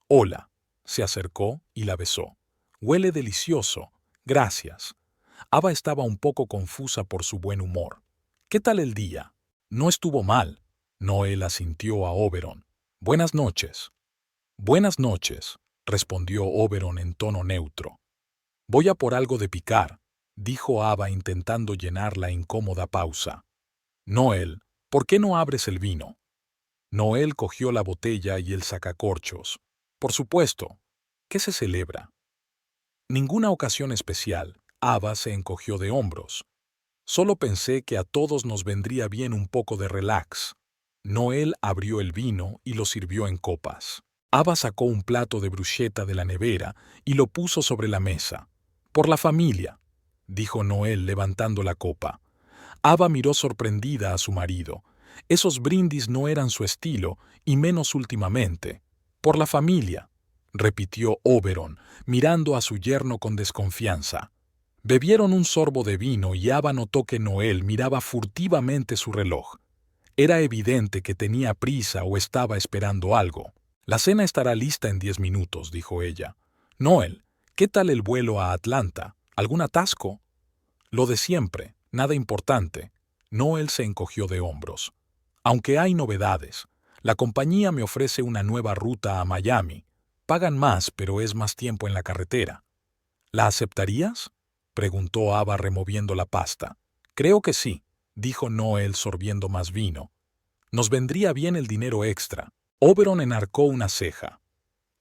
«Hola», se acercó y la besó. «Huele delicioso. Gracias». Ava estaba un poco confusa por su buen humor. «¿Qué tal el día?» «No estuvo mal». Noel asintió a Oberon. «Buenas noches». «Buenas noches», respondió Oberon en tono neutro. «Voy a por algo de picar», dijo Ava intentando llenar la incómoda pausa. «Noel, ¿por qué no abres el vino?» Noel cogió la botella y el sacacorchos. «Por supuesto. ¿Qué se celebra?» «Ninguna ocasión especial». Ava se encogió de hombros. «Solo pensé que a todos nos vendría bien un poco de relax». Noel abrió el vino y lo sirvió en copas. Ava sacó un plato de bruschetta de la nevera y lo puso sobre la mesa. «Por la familia», dijo Noel levantando la copa. Ava miró sorprendida a su marido. Esos brindis no eran su estilo, y menos últimamente. «Por la familia», repitió Oberon, mirando a su yerno con desconfianza. Bebieron un sorbo de vino y Ava notó que Noel miraba furtivamente su reloj. Era evidente que tenía prisa o estaba esperando algo. «La cena estará lista en 10 minutos», dijo ella. «Noel, ¿qué tal el vuelo a Atlanta? ¿Algún atasco?» «Lo de siempre, nada importante». Noel se encogió de hombros. «Aunque hay novedades. La compañía me ofrece una nueva ruta a Miami. Pagan más, pero es más tiempo en la carretera». «¿La aceptarías?», preguntó Ava removiendo la pasta. «Creo que sí», dijo Noel sorbiendo más vino. «Nos vendría bien el dinero extra». Oberon enarcó una ceja.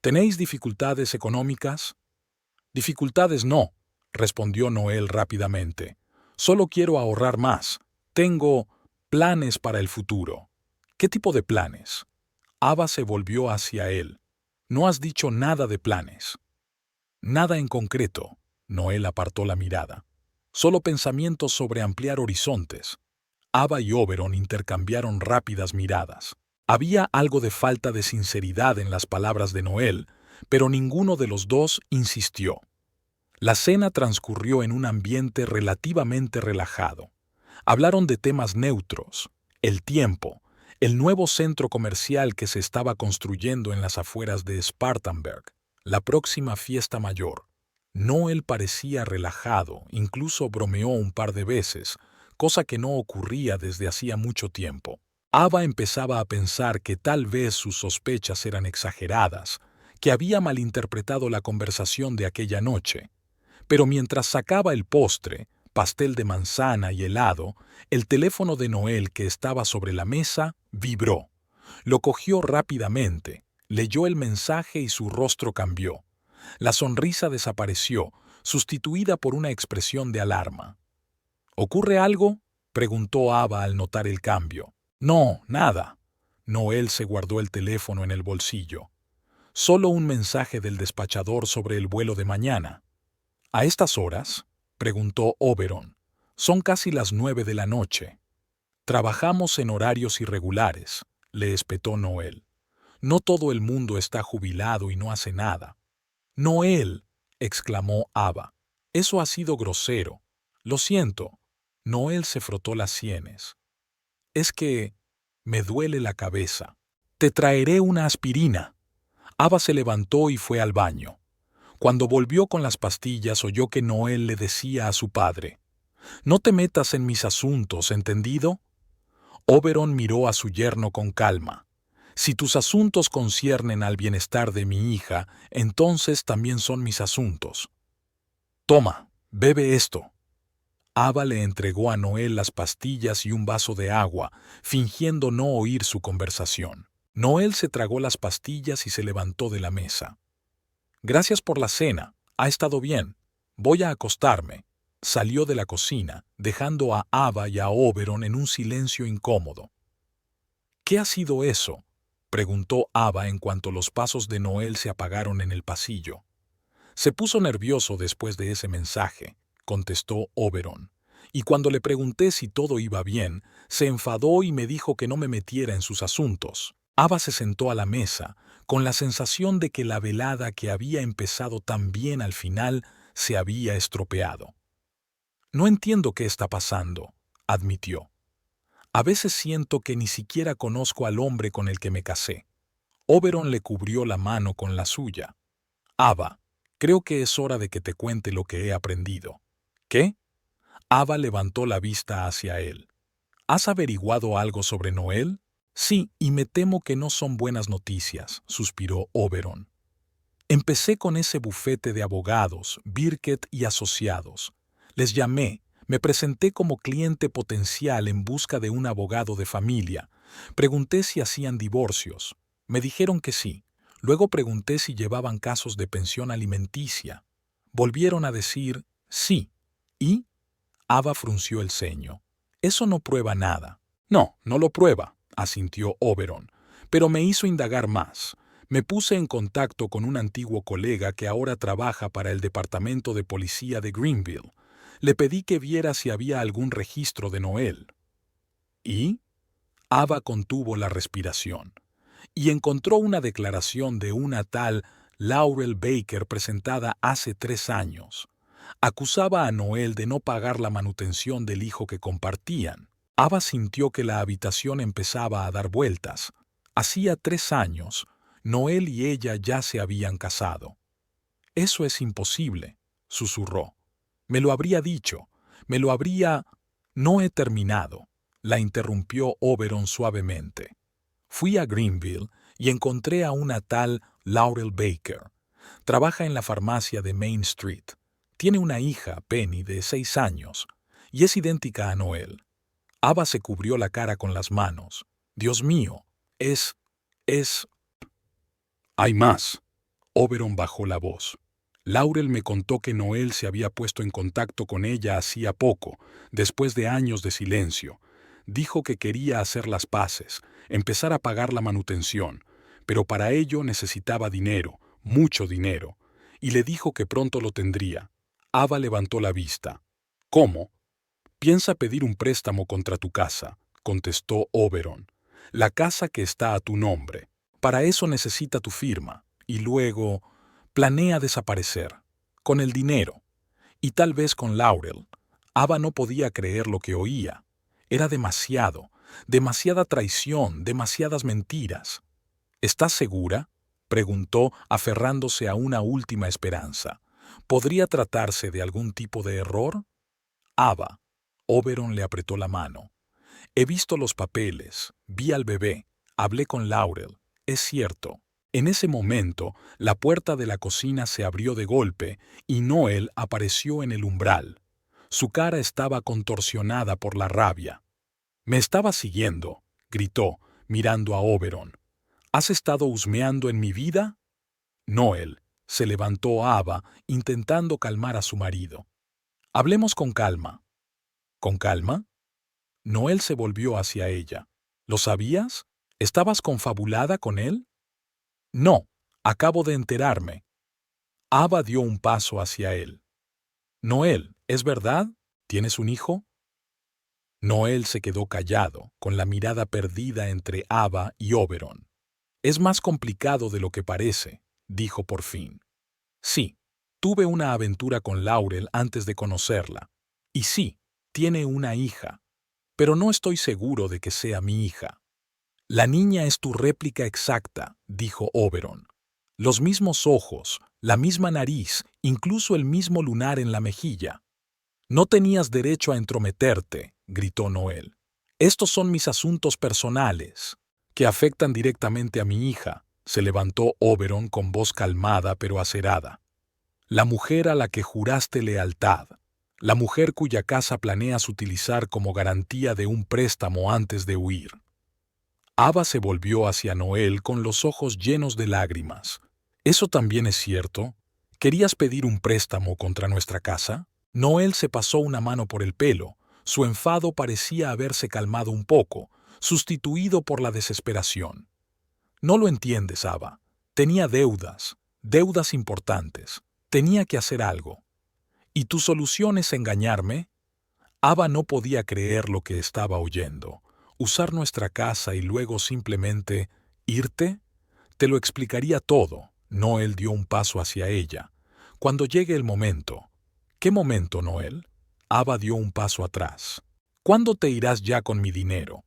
«¿Tenéis dificultades económicas?» «Dificultades no», respondió Noel rápidamente. «Solo quiero ahorrar más. Tengo planes para el futuro». «¿Qué tipo de planes?» Ava se volvió hacia él. «No has dicho nada de planes». «Nada en concreto». Noel apartó la mirada. «Solo pensamientos sobre ampliar horizontes». Ava y Oberon intercambiaron rápidas miradas. Había algo de falta de sinceridad en las palabras de Noel, pero ninguno de los dos insistió. La cena transcurrió en un ambiente relativamente relajado. Hablaron de temas neutros, el tiempo, el nuevo centro comercial que se estaba construyendo en las afueras de Spartanburg, la próxima fiesta mayor. Noel parecía relajado, incluso bromeó un par de veces, cosa que no ocurría desde hacía mucho tiempo. Ava empezaba a pensar que tal vez sus sospechas eran exageradas, que había malinterpretado la conversación de aquella noche. Pero mientras sacaba el postre, pastel de manzana y helado, el teléfono de Noel que estaba sobre la mesa vibró. Lo cogió rápidamente, leyó el mensaje y su rostro cambió. La sonrisa desapareció, sustituida por una expresión de alarma. «¿Ocurre algo?», preguntó Ava al notar el cambio. «No, nada». Noel se guardó el teléfono en el bolsillo. Solo un mensaje del despachador sobre el vuelo de mañana. ¿A estas horas?, preguntó Oberon. Son casi las 9 de la noche. Trabajamos en horarios irregulares, le espetó Noel. No todo el mundo está jubilado y no hace nada. Noel, exclamó Ava. Eso ha sido grosero. Lo siento. Noel se frotó las sienes. Es que me duele la cabeza. Te traeré una aspirina. Ava se levantó y fue al baño. Cuando volvió con las pastillas oyó que Noel le decía a su padre: «No te metas en mis asuntos, ¿entendido?». Oberon miró a su yerno con calma. «Si tus asuntos conciernen al bienestar de mi hija, entonces también son mis asuntos. Toma, bebe esto». Ava le entregó a Noel las pastillas y un vaso de agua, fingiendo no oír su conversación. Noel se tragó las pastillas y se levantó de la mesa. «Gracias por la cena. Ha estado bien. Voy a acostarme». Salió de la cocina, dejando a Ava y a Oberon en un silencio incómodo. «¿Qué ha sido eso?», preguntó Ava en cuanto los pasos de Noel se apagaron en el pasillo. «Se puso nervioso después de ese mensaje», contestó Oberon. «Y cuando le pregunté si todo iba bien, se enfadó y me dijo que no me metiera en sus asuntos». Ava se sentó a la mesa, con la sensación de que la velada que había empezado tan bien al final se había estropeado. «No entiendo qué está pasando», admitió. «A veces siento que ni siquiera conozco al hombre con el que me casé». Oberon le cubrió la mano con la suya. «Ava, creo que es hora de que te cuente lo que he aprendido». «¿Qué?». Ava levantó la vista hacia él. «¿Has averiguado algo sobre Noel?». «Sí, y me temo que no son buenas noticias», suspiró Oberon. «Empecé con ese bufete de abogados, Birkett y Asociados. Les llamé, me presenté como cliente potencial en busca de un abogado de familia. Pregunté si hacían divorcios. Me dijeron que sí. Luego pregunté si llevaban casos de pensión alimenticia. Volvieron a decir sí. ¿Y?». Ava frunció el ceño. «Eso no prueba nada». «No, no lo prueba», asintió Oberon, «pero me hizo indagar más. Me puse en contacto con un antiguo colega que ahora trabaja para el Departamento de Policía de Greenville. Le pedí que viera si había algún registro de Noel». «¿Y?». Ava contuvo la respiración. «Y encontró una declaración de una tal Laurel Baker presentada hace 3 años. Acusaba a Noel de no pagar la manutención del hijo que compartían». Ava sintió que la habitación empezaba a dar vueltas. Hacía 3 años, Noel y ella ya se habían casado. «Eso es imposible», susurró. «Me lo habría dicho, me lo habría...». «No he terminado», la interrumpió Oberon suavemente. «Fui a Greenville y encontré a una tal Laurel Baker. Trabaja en la farmacia de Main Street. Tiene una hija, Penny, de 6 años, y es idéntica a Noel». Ava se cubrió la cara con las manos. «Dios mío, es... «Hay más». Oberon bajó la voz. «Laurel me contó que Noel se había puesto en contacto con ella hacía poco, después de años de silencio. Dijo que quería hacer las paces, empezar a pagar la manutención, pero para ello necesitaba dinero, mucho dinero, y le dijo que pronto lo tendría». Ava levantó la vista. «¿Cómo?». «Piensa pedir un préstamo contra tu casa», contestó Oberon. «La casa que está a tu nombre. Para eso necesita tu firma. Y luego planea desaparecer. Con el dinero. Y tal vez con Laurel». Ava no podía creer lo que oía. Era demasiado, demasiada traición, demasiadas mentiras. «¿Estás segura?», preguntó, aferrándose a una última esperanza. «¿Podría tratarse de algún tipo de error?». «Ava». Oberon le apretó la mano. «He visto los papeles, vi al bebé, hablé con Laurel. Es cierto». En ese momento, la puerta de la cocina se abrió de golpe y Noel apareció en el umbral. Su cara estaba contorsionada por la rabia. «¿Me estabas siguiendo?», gritó, mirando a Oberon. «¿Has estado husmeando en mi vida?». «Noel», se levantó Ava, intentando calmar a su marido. «Hablemos con calma». «¿Con calma?». Noel se volvió hacia ella. «¿Lo sabías?». ¿Estabas confabulada con él? No, acabo de enterarme. Ava dio un paso hacia él. Noel, ¿es verdad? ¿Tienes un hijo? Noel se quedó callado, con la mirada perdida entre Ava y Oberon. Es más complicado de lo que parece, dijo por fin. Sí, tuve una aventura con Laurel antes de conocerla. Y sí, tiene una hija. Pero no estoy seguro de que sea mi hija. La niña es tu réplica exacta, dijo Oberon. Los mismos ojos, la misma nariz, incluso el mismo lunar en la mejilla. No tenías derecho a entrometerte, gritó Noel. Estos son mis asuntos personales, que afectan directamente a mi hija, se levantó Oberon con voz calmada pero acerada. La mujer a la que juraste lealtad, la mujer cuya casa planeas utilizar como garantía de un préstamo antes de huir. Ava se volvió hacia Noel con los ojos llenos de lágrimas. ¿Eso también es cierto? ¿Querías pedir un préstamo contra nuestra casa? Noel se pasó una mano por el pelo. Su enfado parecía haberse calmado un poco, sustituido por la desesperación. No lo entiendes, Ava. Tenía deudas, deudas importantes. Tenía que hacer algo. ¿Y tu solución es engañarme? Ava no podía creer lo que estaba oyendo. ¿Usar nuestra casa y luego simplemente irte? Te lo explicaría todo. Noel dio un paso hacia ella. Cuando llegue el momento. ¿Qué momento, Noel? Ava dio un paso atrás. ¿Cuándo te irás ya con mi dinero?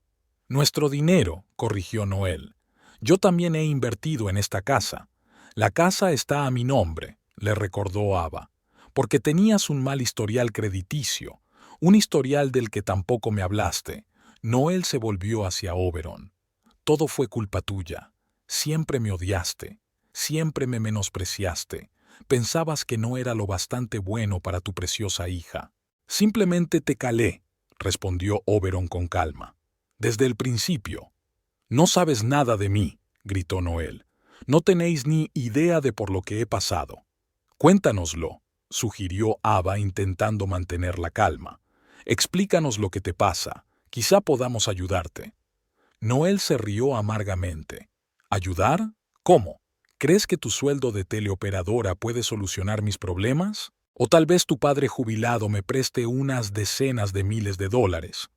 Nuestro dinero, corrigió Noel. Yo también he invertido en esta casa. La casa está a mi nombre, le recordó Ava, porque tenías un mal historial crediticio, un historial del que tampoco me hablaste. Noel se volvió hacia Oberon. Todo fue culpa tuya. Siempre me odiaste. Siempre me menospreciaste. Pensabas que no era lo bastante bueno para tu preciosa hija. Simplemente te calé, respondió Oberon con calma. Desde el principio. No sabes nada de mí, gritó Noel. No tenéis ni idea de por lo que he pasado. Cuéntanoslo, sugirió Ava intentando mantener la calma. Explícanos lo que te pasa. Quizá podamos ayudarte. Noel se rió amargamente. ¿Ayudar? ¿Cómo? ¿Crees que tu sueldo de teleoperadora puede solucionar mis problemas? O tal vez tu padre jubilado me preste unas decenas de miles de dólares.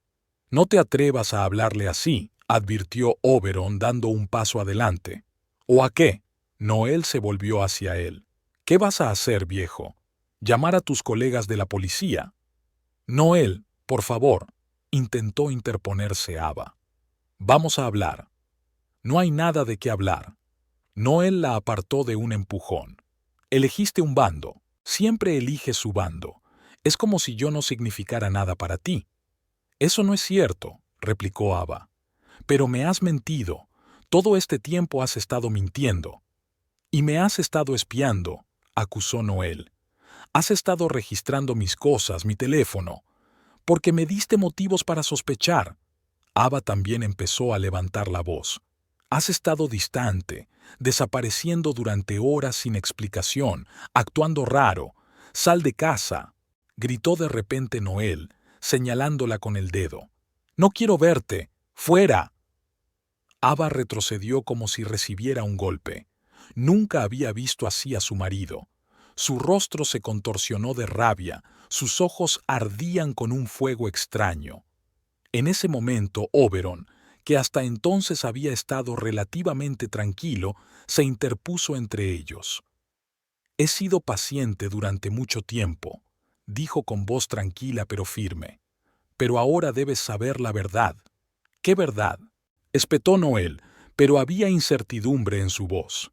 No te atrevas a hablarle así, advirtió Oberon dando un paso adelante. ¿O a qué? Noel se volvió hacia él. ¿Qué vas a hacer, viejo? ¿Llamar a tus colegas de la policía? Noel, por favor, intentó interponerse Ava. Vamos a hablar. No hay nada de qué hablar. Noel la apartó de un empujón. Elegiste un bando. Siempre eliges su bando. Es como si yo no significara nada para ti. Eso no es cierto, replicó Ava. Pero me has mentido. Todo este tiempo has estado mintiendo. Y me has estado espiando, acusó Noel. Has estado registrando mis cosas, mi teléfono. Porque me diste motivos para sospechar. Ava también empezó a levantar la voz. Has estado distante, desapareciendo durante horas sin explicación, actuando raro. Sal de casa, gritó de repente Noel, señalándola con el dedo. No quiero verte. ¡Fuera! Ava retrocedió como si recibiera un golpe. Nunca había visto así a su marido. Su rostro se contorsionó de rabia, sus ojos ardían con un fuego extraño. En ese momento, Oberon, que hasta entonces había estado relativamente tranquilo, se interpuso entre ellos. He sido paciente durante mucho tiempo, dijo con voz tranquila pero firme. Pero ahora debes saber la verdad. ¿Qué verdad? Espetó Noel, pero había incertidumbre en su voz.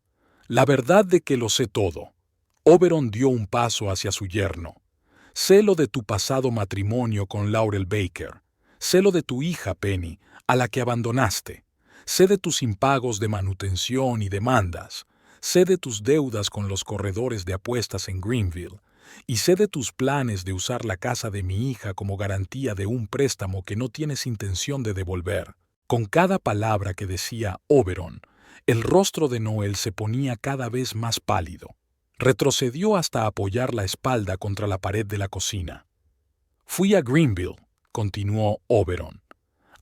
La verdad de que lo sé todo. Oberon dio un paso hacia su yerno. Sé lo de tu pasado matrimonio con Laurel Baker. Sé lo de tu hija, Penny, a la que abandonaste. Sé de tus impagos de manutención y demandas. Sé de tus deudas con los corredores de apuestas en Greenville. Y sé de tus planes de usar la casa de mi hija como garantía de un préstamo que no tienes intención de devolver. Con cada palabra que decía Oberon, el rostro de Noel se ponía cada vez más pálido. Retrocedió hasta apoyar la espalda contra la pared de la cocina. Fui a Greenville, continuó Oberon.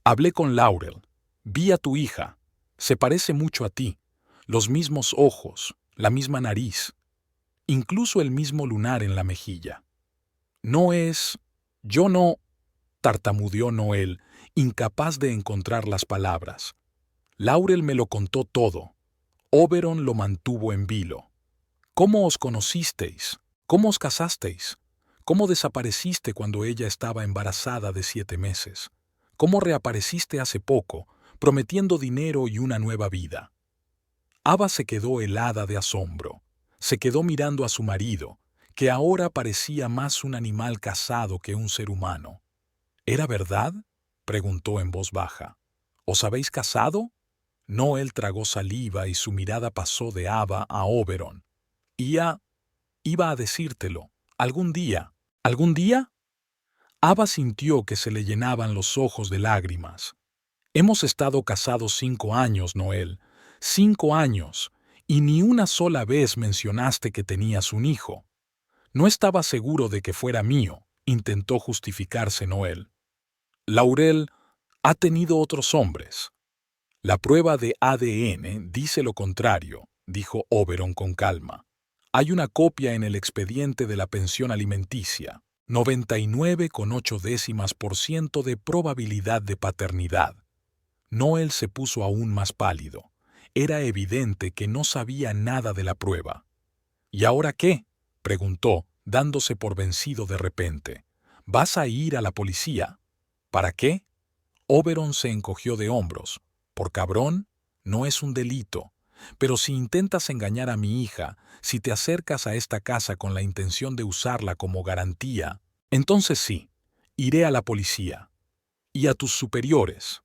Hablé con Laurel. Vi a tu hija. Se parece mucho a ti, los mismos ojos, la misma nariz, incluso el mismo lunar en la mejilla. No es... Yo no... tartamudeó Noel, incapaz de encontrar las palabras. Laurel me lo contó todo. Oberon lo mantuvo en vilo. ¿Cómo os conocisteis? ¿Cómo os casasteis? ¿Cómo desapareciste cuando ella estaba embarazada de 7 meses? ¿Cómo reapareciste hace poco, prometiendo dinero y una nueva vida? Ava se quedó helada de asombro. Se quedó mirando a su marido, que ahora parecía más un animal cazado que un ser humano. ¿Era verdad?, preguntó en voz baja. ¿Os habéis casado? Noel tragó saliva y su mirada pasó de Ava a Oberon. Iba a decírtelo. Algún día. ¿Algún día? Ava sintió que se le llenaban los ojos de lágrimas. Hemos estado casados 5 años, Noel. 5 años. Y ni una sola vez mencionaste que tenías un hijo. No estaba seguro de que fuera mío, intentó justificarse Noel. Laurel ha tenido otros hombres. La prueba de ADN dice lo contrario, dijo Oberon con calma. Hay una copia en el expediente de la pensión alimenticia. 99,8% de probabilidad de paternidad. Noel se puso aún más pálido. Era evidente que no sabía nada de la prueba. ¿Y ahora qué?, preguntó, dándose por vencido de repente. ¿Vas a ir a la policía? ¿Para qué? Oberon se encogió de hombros. Por cabrón, no es un delito. Pero si intentas engañar a mi hija, si te acercas a esta casa con la intención de usarla como garantía, entonces sí, iré a la policía. Y a tus superiores.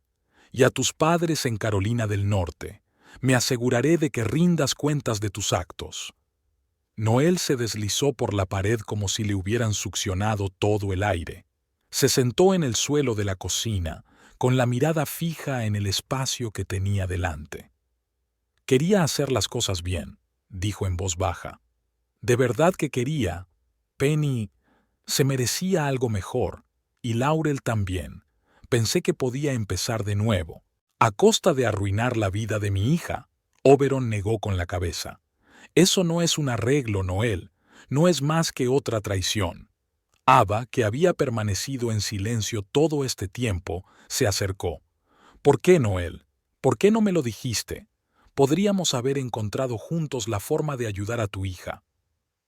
Y a tus padres en Carolina del Norte. Me aseguraré de que rindas cuentas de tus actos. Noel se deslizó por la pared como si le hubieran succionado todo el aire. Se sentó en el suelo de la cocina, con la mirada fija en el espacio que tenía delante. Quería hacer las cosas bien, dijo en voz baja. De verdad que quería. Penny se merecía algo mejor, y Laurel también. Pensé que podía empezar de nuevo, a costa de arruinar la vida de mi hija. Oberon negó con la cabeza. Eso no es un arreglo, Noel. No es más que otra traición. Ava, que había permanecido en silencio todo este tiempo, se acercó. ¿Por qué, Noel? ¿Por qué no me lo dijiste? Podríamos haber encontrado juntos la forma de ayudar a tu hija.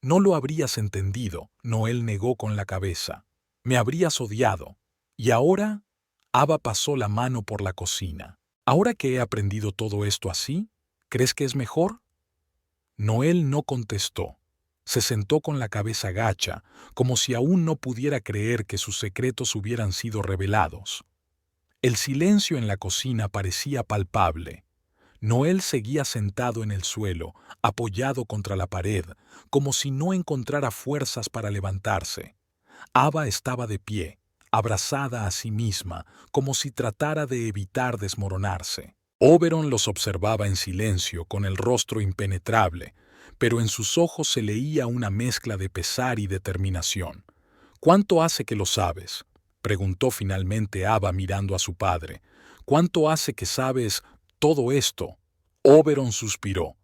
No lo habrías entendido, Noel negó con la cabeza. Me habrías odiado. ¿Y ahora? Ava pasó la mano por la cocina. ¿Ahora que he aprendido todo esto así, crees que es mejor? Noel no contestó. Se sentó con la cabeza gacha, como si aún no pudiera creer que sus secretos hubieran sido revelados. El silencio en la cocina parecía palpable. Noel seguía sentado en el suelo, apoyado contra la pared, como si no encontrara fuerzas para levantarse. Ava estaba de pie, abrazada a sí misma, como si tratara de evitar desmoronarse. Oberon los observaba en silencio, con el rostro impenetrable, pero en sus ojos se leía una mezcla de pesar y determinación. ¿Cuánto hace que lo sabes?, preguntó finalmente Ava mirando a su padre. ¿Cuánto hace que sabes todo esto? Oberon suspiró.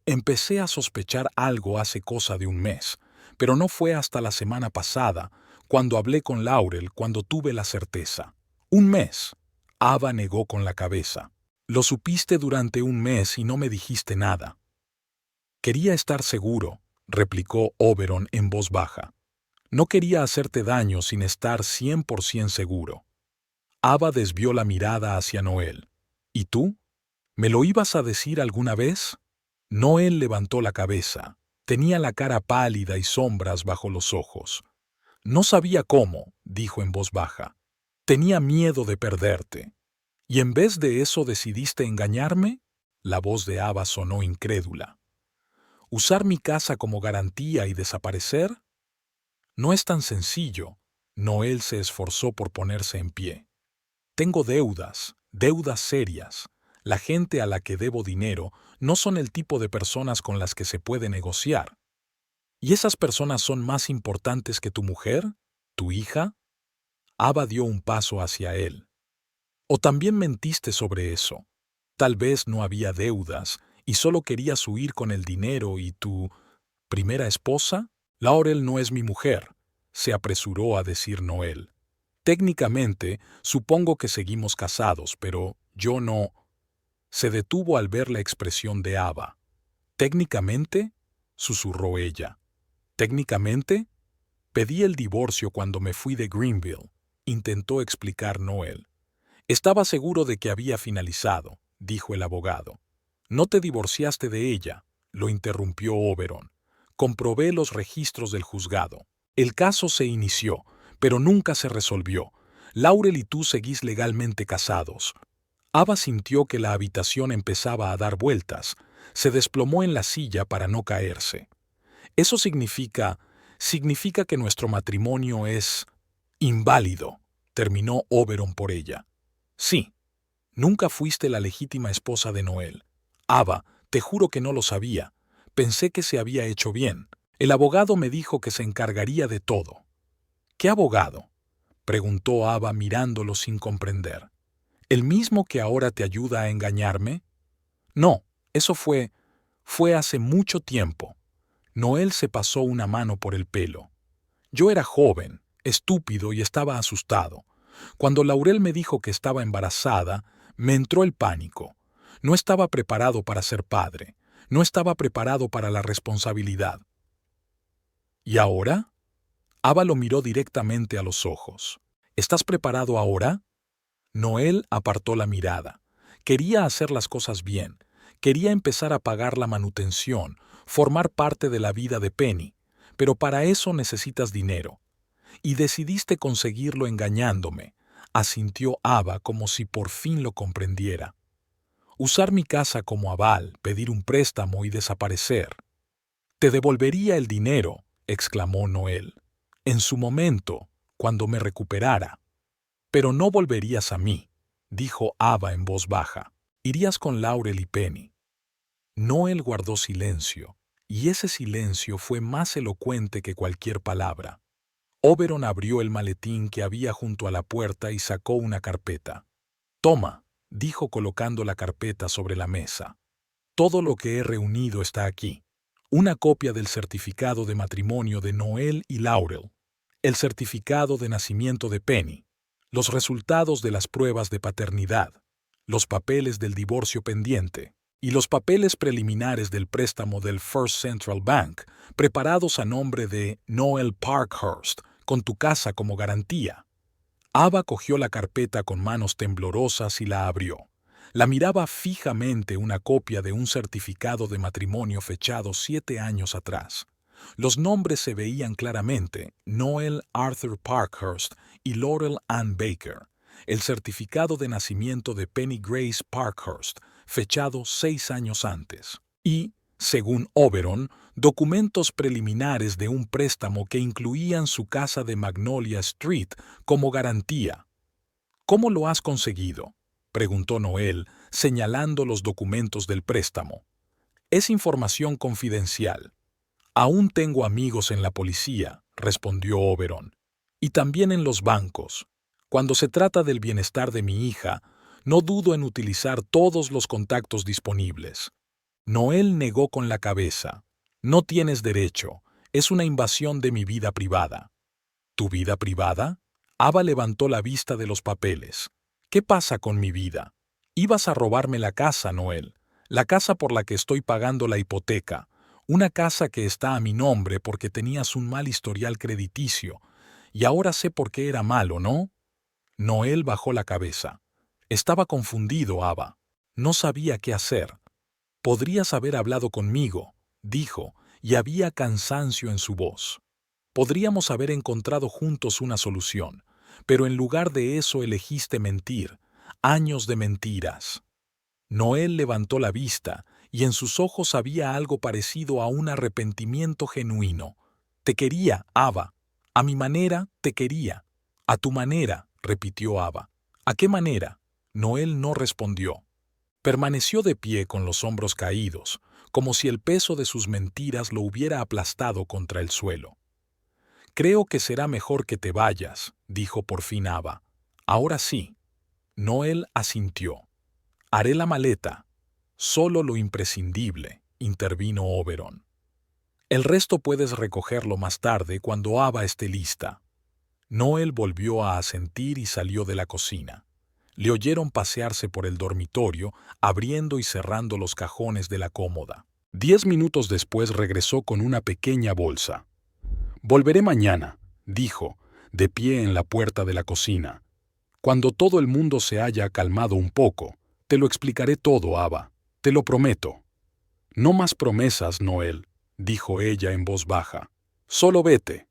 Empecé a sospechar algo hace cosa de un mes, pero no fue hasta la semana pasada, cuando hablé con Laurel, cuando tuve la certeza. ¿Un mes? Ava negó con la cabeza. Lo supiste durante un mes y no me dijiste nada. Quería estar seguro, replicó Oberon en voz baja. No quería hacerte daño sin estar 100% seguro. Ava desvió la mirada hacia Noel. ¿Y tú? ¿Me lo ibas a decir alguna vez? Noel levantó la cabeza. Tenía la cara pálida y sombras bajo los ojos. No sabía cómo, dijo en voz baja. Tenía miedo de perderte. ¿Y en vez de eso decidiste engañarme? La voz de Ava sonó incrédula. ¿Usar mi casa como garantía y desaparecer? No es tan sencillo. Noel se esforzó por ponerse en pie. Tengo deudas, deudas serias. La gente a la que debo dinero no son el tipo de personas con las que se puede negociar. ¿Y esas personas son más importantes que tu mujer? ¿Tu hija? Ava dio un paso hacia él. ¿O también mentiste sobre eso? Tal vez no había deudas y solo querías huir con el dinero y tu primera esposa. Laurel no es mi mujer, se apresuró a decir Noel. Técnicamente, supongo que seguimos casados, pero yo no. Se detuvo al ver la expresión de Ava. ¿Técnicamente?, susurró ella. ¿Técnicamente? Pedí el divorcio cuando me fui de Greenville, intentó explicar Noel. Estaba seguro de que había finalizado, dijo el abogado. No te divorciaste de ella, lo interrumpió Oberon. Comprobé los registros del juzgado. El caso se inició, pero nunca se resolvió. Laurel y tú seguís legalmente casados. Ava sintió que la habitación empezaba a dar vueltas. Se desplomó en la silla para no caerse. Eso significa que nuestro matrimonio es inválido, terminó Oberon por ella. Sí, nunca fuiste la legítima esposa de Noel. Ava, te juro que no lo sabía. Pensé que se había hecho bien. El abogado me dijo que se encargaría de todo. ¿Qué abogado?, preguntó Ava mirándolo sin comprender. ¿El mismo que ahora te ayuda a engañarme? No, eso fue hace mucho tiempo. Noel se pasó una mano por el pelo. Yo era joven, estúpido y estaba asustado. Cuando Laurel me dijo que estaba embarazada, me entró el pánico. No estaba preparado para ser padre. No estaba preparado para la responsabilidad. ¿Y ahora? Ava lo miró directamente a los ojos. ¿Estás preparado ahora? Noel apartó la mirada. Quería hacer las cosas bien. Quería empezar a pagar la manutención, formar parte de la vida de Penny. Pero para eso necesitas dinero. Y decidiste conseguirlo engañándome, asintió Ava como si por fin lo comprendiera. Usar mi casa como aval, pedir un préstamo y desaparecer. Te devolvería el dinero, exclamó Noel. En su momento, cuando me recuperara. Pero no volverías a mí, dijo Ava en voz baja. Irías con Laurel y Penny. Noel guardó silencio, y ese silencio fue más elocuente que cualquier palabra. Oberon abrió el maletín que había junto a la puerta y sacó una carpeta. Toma, dijo colocando la carpeta sobre la mesa. Todo lo que he reunido está aquí. Una copia del certificado de matrimonio de Noel y Laurel, el certificado de nacimiento de Penny, los resultados de las pruebas de paternidad, los papeles del divorcio pendiente y los papeles preliminares del préstamo del First Central Bank, preparados a nombre de Noel Parkhurst, con tu casa como garantía. Ava cogió la carpeta con manos temblorosas y la abrió. La miraba fijamente una copia de un certificado de matrimonio fechado 7 años atrás. Los nombres se veían claramente: Noel Arthur Parkhurst y Laurel Ann Baker. El certificado de nacimiento de Penny Grace Parkhurst, fechado 6 años antes. Y, según Oberon, documentos preliminares de un préstamo que incluían su casa de Magnolia Street como garantía. ¿Cómo lo has conseguido?, preguntó Noel, señalando los documentos del préstamo. Es información confidencial. Aún tengo amigos en la policía, respondió Oberon, y también en los bancos. Cuando se trata del bienestar de mi hija, no dudo en utilizar todos los contactos disponibles. Noel negó con la cabeza. No tienes derecho. Es una invasión de mi vida privada. ¿Tu vida privada? Ava levantó la vista de los papeles. ¿Qué pasa con mi vida? Ibas a robarme la casa, Noel. La casa por la que estoy pagando la hipoteca. Una casa que está a mi nombre porque tenías un mal historial crediticio. Y ahora sé por qué era malo, ¿no? Noel bajó la cabeza. Estaba confundido, Ava. No sabía qué hacer. Podrías haber hablado conmigo, dijo, y había cansancio en su voz. Podríamos haber encontrado juntos una solución, pero en lugar de eso elegiste mentir. Años de mentiras. Noel levantó la vista, y en sus ojos había algo parecido a un arrepentimiento genuino. Te quería, Ava. A mi manera, te quería. A tu manera, repitió Ava. ¿A qué manera? Noel no respondió. Permaneció de pie con los hombros caídos, como si el peso de sus mentiras lo hubiera aplastado contra el suelo. Creo que será mejor que te vayas, dijo por fin Ava. Ahora sí. Noel asintió. Haré la maleta. Solo lo imprescindible, intervino Oberon. El resto puedes recogerlo más tarde cuando Ava esté lista. Noel volvió a asentir y salió de la cocina. Le oyeron pasearse por el dormitorio, abriendo y cerrando los cajones de la cómoda. 10 minutos después regresó con una pequeña bolsa. «Volveré mañana», dijo, de pie en la puerta de la cocina. «Cuando todo el mundo se haya calmado un poco, te lo explicaré todo, Ava. Te lo prometo». «No más promesas, Noel», dijo ella en voz baja. «Solo vete».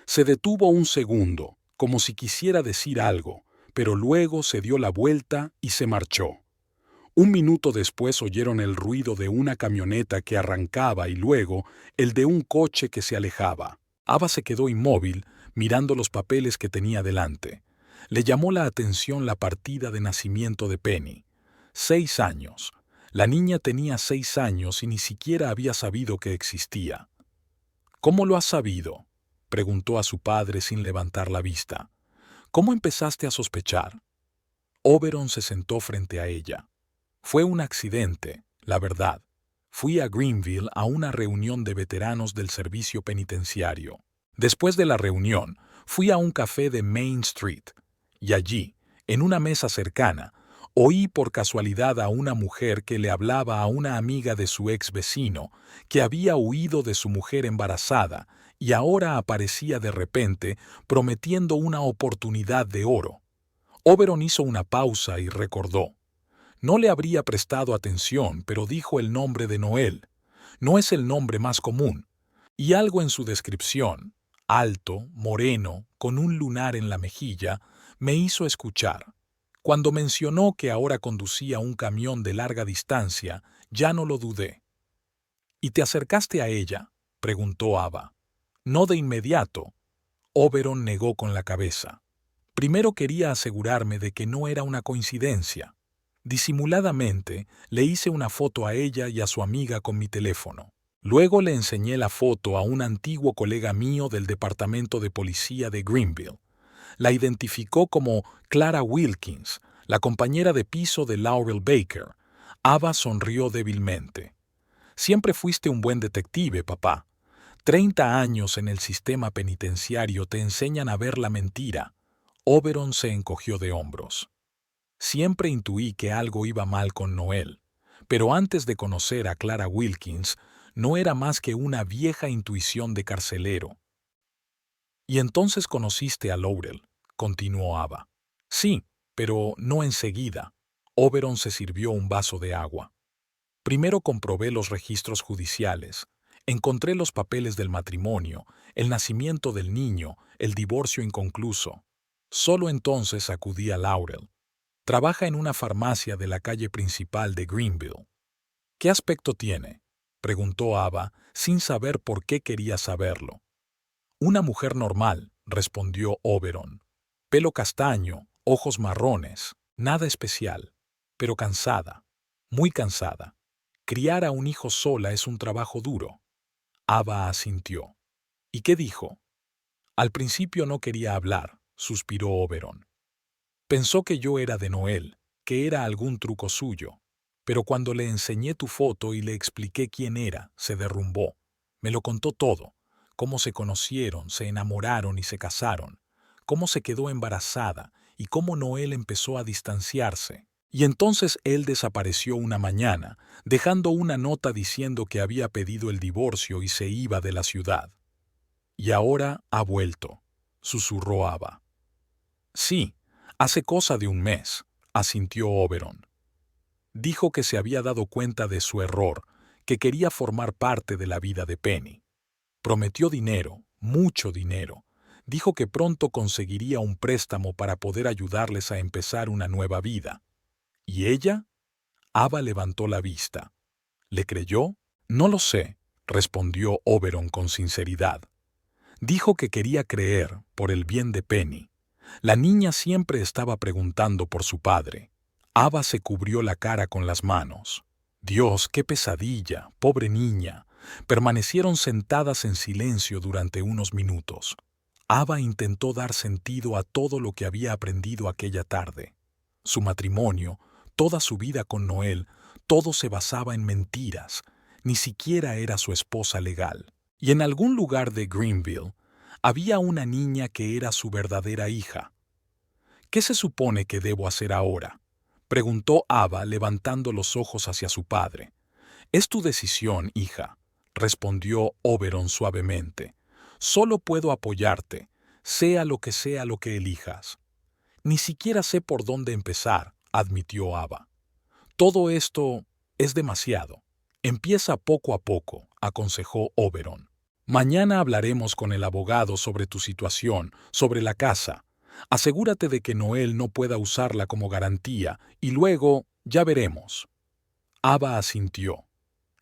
Se detuvo un segundo, como si quisiera decir algo, pero luego se dio la vuelta y se marchó. Un minuto después oyeron el ruido de una camioneta que arrancaba y luego el de un coche que se alejaba. Ava se quedó inmóvil, mirando los papeles que tenía delante. Le llamó la atención la partida de nacimiento de Penny. 6 años. La niña tenía 6 años y ni siquiera había sabido que existía. «¿Cómo lo has sabido?», preguntó a su padre sin levantar la vista. «¿Cómo empezaste a sospechar?». Oberon se sentó frente a ella. «Fue un accidente, la verdad. Fui a Greenville a una reunión de veteranos del servicio penitenciario. Después de la reunión, fui a un café de Main Street, y allí, en una mesa cercana, oí por casualidad a una mujer que le hablaba a una amiga de su ex vecino, que había huido de su mujer embarazada y ahora aparecía de repente prometiendo una oportunidad de oro. Oberon hizo una pausa y recordó. No le habría prestado atención, pero dijo el nombre de Noel. No es el nombre más común. Y algo en su descripción, alto, moreno, con un lunar en la mejilla, me hizo escuchar. Cuando mencionó que ahora conducía un camión de larga distancia, ya no lo dudé. «¿Y te acercaste a ella?», preguntó Ava. «No de inmediato». Oberon negó con la cabeza. «Primero quería asegurarme de que no era una coincidencia. Disimuladamente, le hice una foto a ella y a su amiga con mi teléfono. Luego le enseñé la foto a un antiguo colega mío del departamento de policía de Greenville. La identificó como Clara Wilkins, la compañera de piso de Laurel Baker». Ava sonrió débilmente. «Siempre fuiste un buen detective, papá. 30 años en el sistema penitenciario te enseñan a ver la mentira». Oberon se encogió de hombros. «Siempre intuí que algo iba mal con Noel, pero antes de conocer a Clara Wilkins, no era más que una vieja intuición de carcelero». «Y entonces conociste a Laurel», continuó Ava. «Sí, pero no enseguida». Oberon se sirvió un vaso de agua. «Primero comprobé los registros judiciales. Encontré los papeles del matrimonio, el nacimiento del niño, el divorcio inconcluso. Solo entonces acudí a Laurel. Trabaja en una farmacia de la calle principal de Greenville». «¿Qué aspecto tiene?», preguntó Ava, sin saber por qué quería saberlo. «Una mujer normal», respondió Oberon. «Pelo castaño, ojos marrones, nada especial, pero cansada, muy cansada. Criar a un hijo sola es un trabajo duro». Ava asintió. «¿Y qué dijo?». «Al principio no quería hablar», suspiró Oberon. «Pensó que yo era de Noel, que era algún truco suyo. Pero cuando le enseñé tu foto y le expliqué quién era, se derrumbó. Me lo contó todo. Cómo se conocieron, se enamoraron y se casaron. Cómo se quedó embarazada y cómo Noel empezó a distanciarse. Y entonces él desapareció una mañana, dejando una nota diciendo que había pedido el divorcio y se iba de la ciudad. Y ahora ha vuelto», susurró Ava. «Sí, hace cosa de un mes», asintió Oberon. «Dijo que se había dado cuenta de su error, que quería formar parte de la vida de Penny. Prometió dinero, mucho dinero. Dijo que pronto conseguiría un préstamo para poder ayudarles a empezar una nueva vida. ¿Y ella?». Ava levantó la vista. «¿Le creyó?». «No lo sé», respondió Oberon con sinceridad. «Dijo que quería creer, por el bien de Penny. La niña siempre estaba preguntando por su padre». Ava se cubrió la cara con las manos. «Dios, qué pesadilla, pobre niña». Permanecieron sentadas en silencio durante unos minutos. Ava intentó dar sentido a todo lo que había aprendido aquella tarde. Su matrimonio, Toda su vida con Noel, todo se basaba en mentiras. Ni siquiera era su esposa legal. Y en algún lugar de Greenville había una niña que era su verdadera hija. ¿Qué se supone que debo hacer ahora?, preguntó Ava levantando los ojos hacia su padre. «Es tu decisión, hija», respondió Oberon suavemente. «Solo puedo apoyarte, sea lo que elijas». «Ni siquiera sé por dónde empezar», admitió Ava. «Todo esto es demasiado. Empieza poco a poco», aconsejó Oberon. «Mañana hablaremos con el abogado sobre tu situación, sobre la casa. Asegúrate de que Noel no pueda usarla como garantía y luego ya veremos». Ava asintió.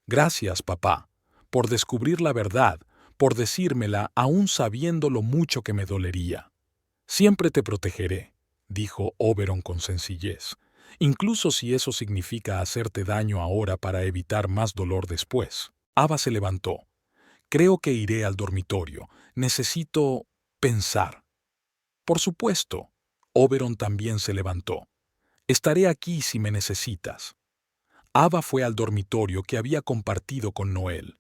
«Gracias, papá, por descubrir la verdad, por decírmela aún sabiendo lo mucho que me dolería». «Siempre te protegeré», dijo Oberon con sencillez, «incluso si eso significa hacerte daño ahora para evitar más dolor después». Ava se levantó. «Creo que iré al dormitorio. Necesito pensar». «Por supuesto». Oberon también se levantó. «Estaré aquí si me necesitas». Ava fue al dormitorio que había compartido con Noel.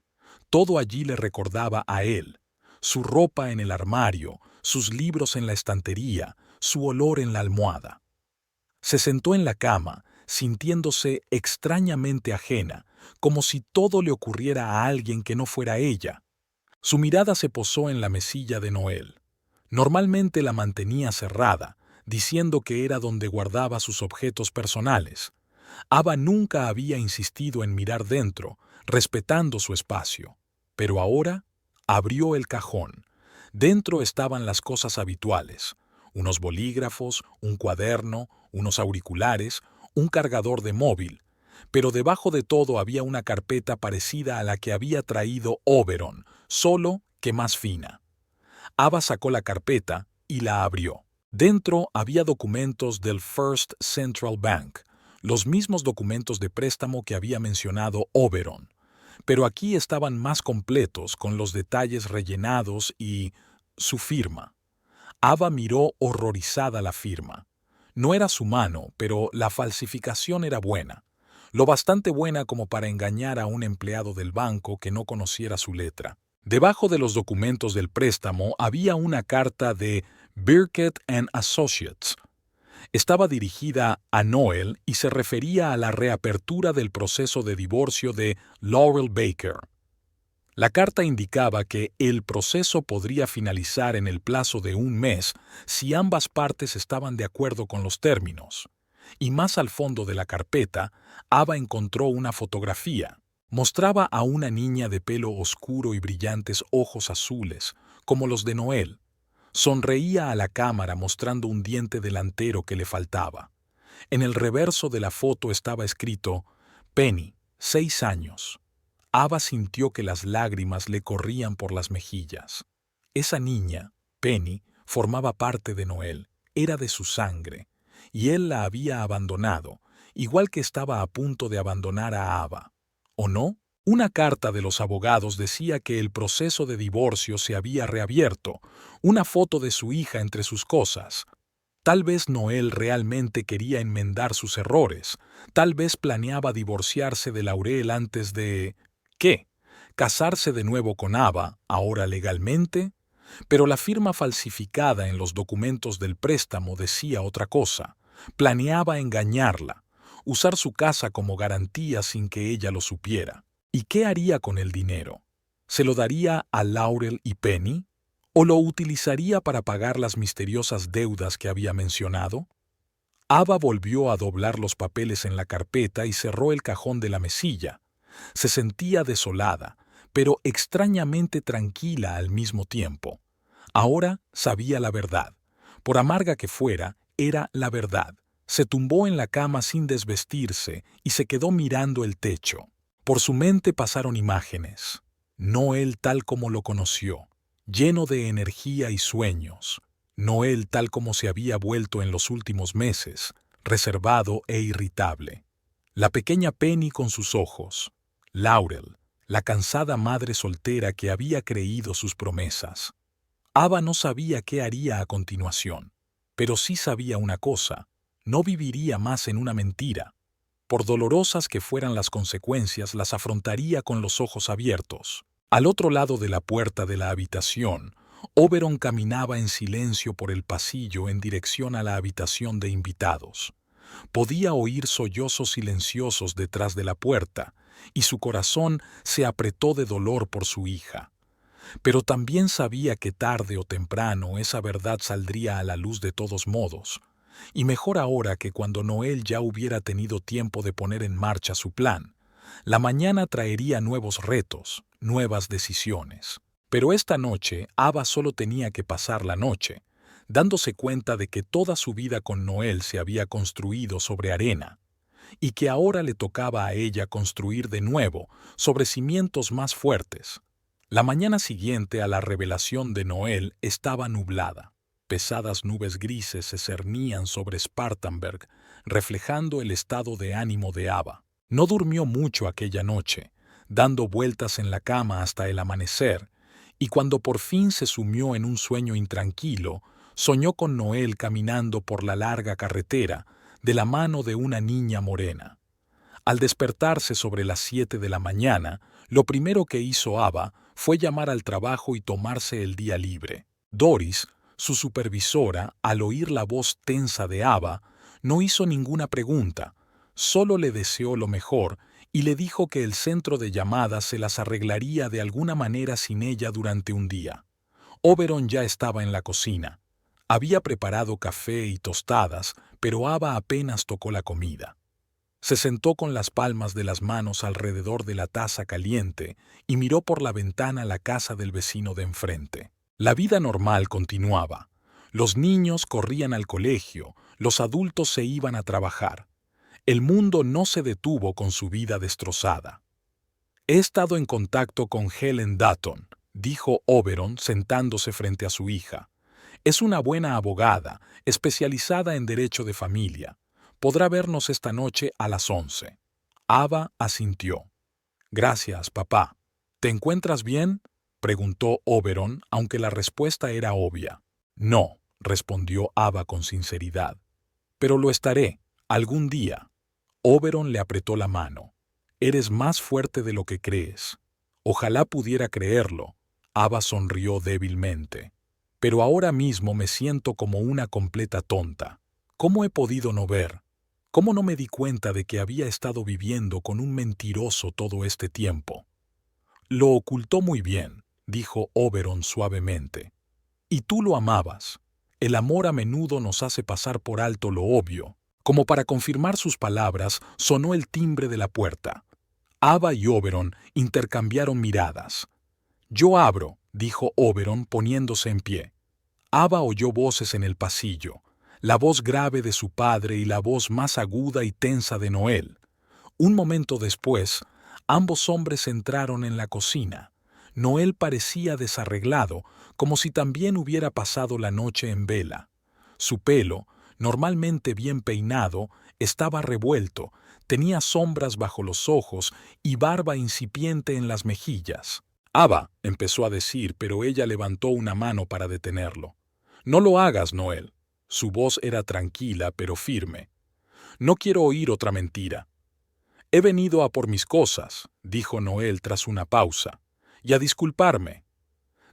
Todo allí le recordaba a él. Su ropa en el armario, sus libros en la estantería, su olor en la almohada. Se sentó en la cama, sintiéndose extrañamente ajena, como si todo le ocurriera a alguien que no fuera ella. Su mirada se posó en la mesilla de Noel. Normalmente la mantenía cerrada, diciendo que era donde guardaba sus objetos personales. Ava nunca había insistido en mirar dentro, respetando su espacio. Pero ahora abrió el cajón. Dentro estaban las cosas habituales: unos bolígrafos, un cuaderno, unos auriculares, un cargador de móvil. Pero debajo de todo había una carpeta parecida a la que había traído Oberon, solo que más fina. Ava sacó la carpeta y la abrió. Dentro había documentos del First Central Bank, los mismos documentos de préstamo que había mencionado Oberon. Pero aquí estaban más completos, con los detalles rellenados y su firma. Ava miró horrorizada la firma. No era su mano, pero la falsificación era buena. Lo bastante buena como para engañar a un empleado del banco que no conociera su letra. Debajo de los documentos del préstamo había una carta de Birkett & Associates. Estaba dirigida a Noel y se refería a la reapertura del proceso de divorcio de Laurel Baker. La carta indicaba que el proceso podría finalizar en el plazo de un mes si ambas partes estaban de acuerdo con los términos. Y más al fondo de la carpeta, Ava encontró una fotografía. Mostraba a una niña de pelo oscuro y brillantes ojos azules, como los de Noel. Sonreía a la cámara mostrando un diente delantero que le faltaba. En el reverso de la foto estaba escrito: Penny, 6 años. Ava sintió que las lágrimas le corrían por las mejillas. Esa niña, Penny, formaba parte de Noel, era de su sangre, y él la había abandonado, igual que estaba a punto de abandonar a Ava. ¿O no? Una carta de los abogados decía que el proceso de divorcio se había reabierto, una foto de su hija entre sus cosas. Tal vez Noel realmente quería enmendar sus errores, tal vez planeaba divorciarse de Laurel antes de... ¿qué? ¿Casarse de nuevo con Ava, ahora legalmente? Pero la firma falsificada en los documentos del préstamo decía otra cosa. Planeaba engañarla, usar su casa como garantía sin que ella lo supiera. ¿Y qué haría con el dinero? ¿Se lo daría a Laurel y Penny? ¿O lo utilizaría para pagar las misteriosas deudas que había mencionado? Ava volvió a doblar los papeles en la carpeta y cerró el cajón de la mesilla. Se sentía desolada, pero extrañamente tranquila al mismo tiempo. Ahora sabía la verdad. Por amarga que fuera, era la verdad. Se tumbó en la cama sin desvestirse y se quedó mirando el techo. Por su mente pasaron imágenes. No él tal como lo conoció, lleno de energía y sueños. No él tal como se había vuelto en los últimos meses, reservado e irritable. La pequeña Penny con sus ojos. Laurel, la cansada madre soltera que había creído sus promesas. Ava no sabía qué haría a continuación, pero sí sabía una cosa: no viviría más en una mentira. Por dolorosas que fueran las consecuencias, las afrontaría con los ojos abiertos. Al otro lado de la puerta de la habitación, Oberon caminaba en silencio por el pasillo en dirección a la habitación de invitados. Podía oír sollozos silenciosos detrás de la puerta, y su corazón se apretó de dolor por su hija. Pero también sabía que tarde o temprano esa verdad saldría a la luz de todos modos, y mejor ahora que cuando Noel ya hubiera tenido tiempo de poner en marcha su plan. La mañana traería nuevos retos, nuevas decisiones. Pero esta noche, Ava solo tenía que pasar la noche, dándose cuenta de que toda su vida con Noel se había construido sobre arena, y que ahora le tocaba a ella construir de nuevo sobre cimientos más fuertes. La mañana siguiente a la revelación de Noel estaba nublada. Pesadas nubes grises se cernían sobre Spartanburg, reflejando el estado de ánimo de Ava. No durmió mucho aquella noche, dando vueltas en la cama hasta el amanecer, y cuando por fin se sumió en un sueño intranquilo, soñó con Noel caminando por la larga carretera, de la mano de una niña morena. Al despertarse sobre las 7 de la mañana, lo primero que hizo Ava fue llamar al trabajo y tomarse el día libre. Doris, su supervisora, al oír la voz tensa de Ava, no hizo ninguna pregunta, solo le deseó lo mejor y le dijo que el centro de llamadas se las arreglaría de alguna manera sin ella durante un día. Oberon ya estaba en la cocina. Había preparado café y tostadas, pero Ava apenas tocó la comida. Se sentó con las palmas de las manos alrededor de la taza caliente y miró por la ventana la casa del vecino de enfrente. La vida normal continuaba. Los niños corrían al colegio, los adultos se iban a trabajar. El mundo no se detuvo con su vida destrozada. He estado en contacto con Helen Dutton, dijo Oberon sentándose frente a su hija. Es una buena abogada, especializada en derecho de familia. Podrá vernos esta noche a las 11. Ava asintió. Gracias, papá. ¿Te encuentras bien?, preguntó Oberon, aunque la respuesta era obvia. No, respondió Ava con sinceridad. Pero lo estaré, algún día. Oberon le apretó la mano. Eres más fuerte de lo que crees. Ojalá pudiera creerlo. Ava sonrió débilmente. Pero ahora mismo me siento como una completa tonta. ¿Cómo he podido no ver? ¿Cómo no me di cuenta de que había estado viviendo con un mentiroso todo este tiempo? Lo ocultó muy bien, dijo Oberon suavemente. Y tú lo amabas. El amor a menudo nos hace pasar por alto lo obvio. Como para confirmar sus palabras, sonó el timbre de la puerta. Ava y Oberon intercambiaron miradas. Yo abro, dijo Oberon poniéndose en pie. Ava oyó voces en el pasillo, la voz grave de su padre y la voz más aguda y tensa de Noel. Un momento después, ambos hombres entraron en la cocina. Noel parecía desarreglado, como si también hubiera pasado la noche en vela. Su pelo, normalmente bien peinado, estaba revuelto, tenía sombras bajo los ojos y barba incipiente en las mejillas. Ava, empezó a decir, pero ella levantó una mano para detenerlo. No lo hagas, Noel. Su voz era tranquila, pero firme. No quiero oír otra mentira. He venido a por mis cosas, dijo Noel tras una pausa, y a disculparme.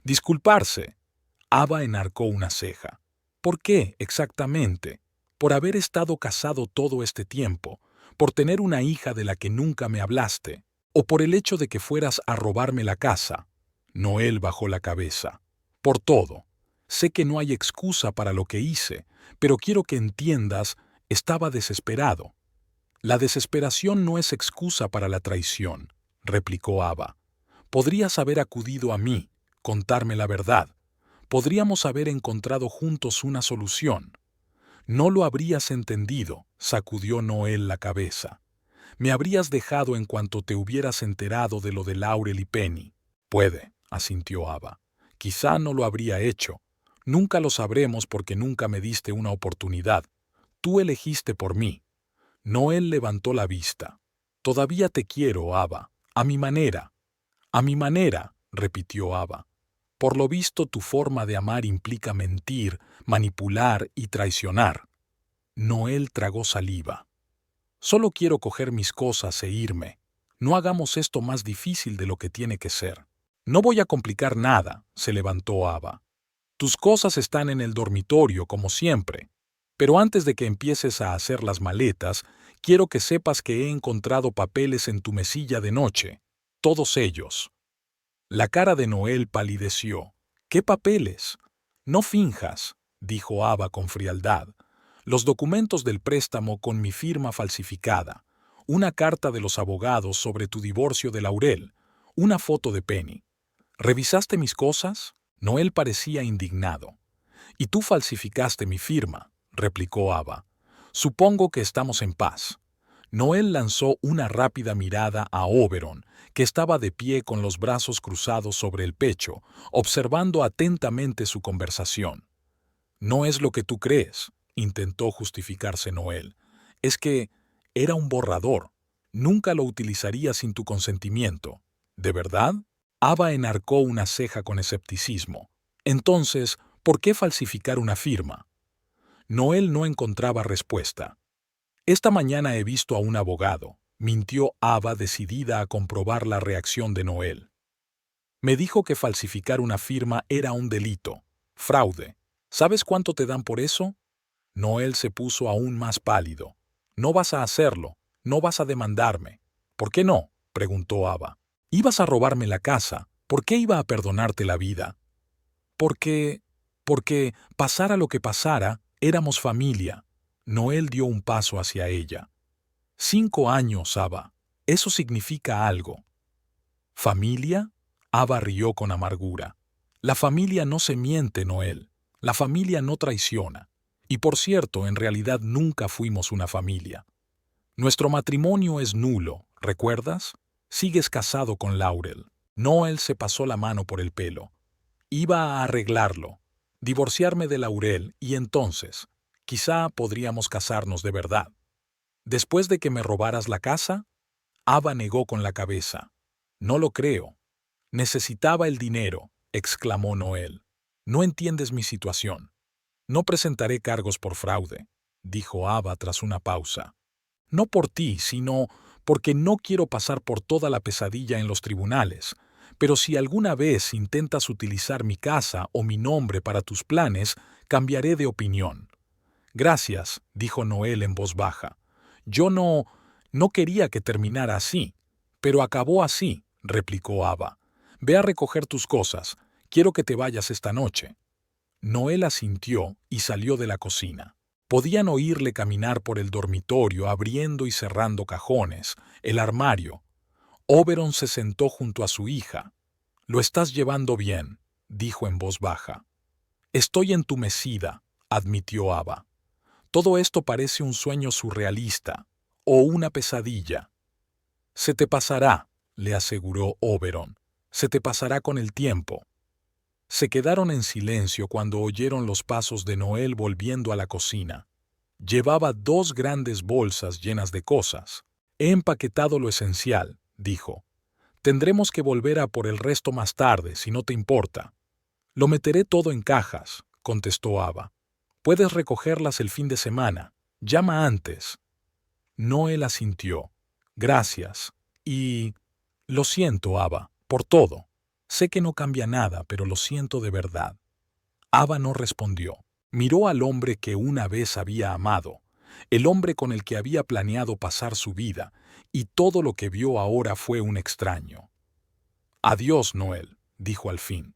¿Disculparse? Ava enarcó una ceja. ¿Por qué, exactamente? Por haber estado casado todo este tiempo, por tener una hija de la que nunca me hablaste, o por el hecho de que fueras a robarme la casa. Noel bajó la cabeza. Por todo. Sé que no hay excusa para lo que hice, pero quiero que entiendas, estaba desesperado. La desesperación no es excusa para la traición, replicó Ava. Podrías haber acudido a mí, contarme la verdad. Podríamos haber encontrado juntos una solución. No lo habrías entendido, sacudió Noel la cabeza. Me habrías dejado en cuanto te hubieras enterado de lo de Laurel y Penny. Puede, asintió Ava. Quizá no lo habría hecho. Nunca lo sabremos porque nunca me diste una oportunidad. Tú elegiste por mí. Noel levantó la vista. Todavía te quiero, Ava. A mi manera. A mi manera, repitió Ava. Por lo visto, tu forma de amar implica mentir, manipular y traicionar. Noel tragó saliva. Solo quiero coger mis cosas e irme. No hagamos esto más difícil de lo que tiene que ser. No voy a complicar nada, se levantó Ava. Tus cosas están en el dormitorio, como siempre. Pero antes de que empieces a hacer las maletas, quiero que sepas que he encontrado papeles en tu mesilla de noche. Todos ellos. La cara de Noel palideció. ¿Qué papeles? No finjas, dijo Ava con frialdad. Los documentos del préstamo con mi firma falsificada, una carta de los abogados sobre tu divorcio de Laurel, una foto de Penny. ¿Revisaste mis cosas? Noel parecía indignado. Y tú falsificaste mi firma, replicó Ava. Supongo que estamos en paz. Noel lanzó una rápida mirada a Oberon, que estaba de pie con los brazos cruzados sobre el pecho, observando atentamente su conversación. No es lo que tú crees, intentó justificarse Noel. Es que era un borrador. Nunca lo utilizaría sin tu consentimiento. ¿De verdad? Ava enarcó una ceja con escepticismo. Entonces, ¿por qué falsificar una firma? Noel no encontraba respuesta. Esta mañana he visto a un abogado, mintió Ava decidida a comprobar la reacción de Noel. Me dijo que falsificar una firma era un delito, fraude. ¿Sabes cuánto te dan por eso? Noel se puso aún más pálido. No vas a hacerlo, no vas a demandarme. ¿Por qué no? Preguntó Ava. Ibas a robarme la casa, ¿por qué iba a perdonarte la vida? Porque, pasara lo que pasara, éramos familia. Noel dio un paso hacia ella. 5 años, Ava. Eso significa algo. ¿Familia? Ava rió con amargura. La familia no se miente, Noel. La familia no traiciona. Y por cierto, en realidad nunca fuimos una familia. Nuestro matrimonio es nulo, ¿recuerdas? Sigues casado con Laurel. Noel se pasó la mano por el pelo. Iba a arreglarlo, divorciarme de Laurel y entonces, quizá podríamos casarnos de verdad. ¿Después de que me robaras la casa? Ava negó con la cabeza. No lo creo. Necesitaba el dinero, exclamó Noel. No entiendes mi situación. No presentaré cargos por fraude, dijo Ava tras una pausa. No por ti, sino porque no quiero pasar por toda la pesadilla en los tribunales. Pero si alguna vez intentas utilizar mi casa o mi nombre para tus planes, cambiaré de opinión. Gracias, dijo Noel en voz baja. Yo no quería que terminara así, pero acabó así, replicó Ava. Ve a recoger tus cosas. Quiero que te vayas esta noche. Noel asintió y salió de la cocina. Podían oírle caminar por el dormitorio abriendo y cerrando cajones, el armario. Oberon se sentó junto a su hija. «Lo estás llevando bien», dijo en voz baja. «Estoy entumecida», admitió Ava. «Todo esto parece un sueño surrealista, o una pesadilla». «Se te pasará», le aseguró Oberon. «Se te pasará con el tiempo». Se quedaron en silencio cuando oyeron los pasos de Noel volviendo a la cocina. Llevaba 2 grandes bolsas llenas de cosas. «He empaquetado lo esencial», dijo. «Tendremos que volver a por el resto más tarde, si no te importa». «Lo meteré todo en cajas», contestó Ava. «Puedes recogerlas el fin de semana. Llama antes». Noel asintió. «Gracias. Y... lo siento, Ava, por todo. Sé que no cambia nada, pero lo siento de verdad». Ava no respondió. Miró al hombre que una vez había amado, el hombre con el que había planeado pasar su vida, y todo lo que vio ahora fue un extraño. «Adiós, Noel», dijo al fin.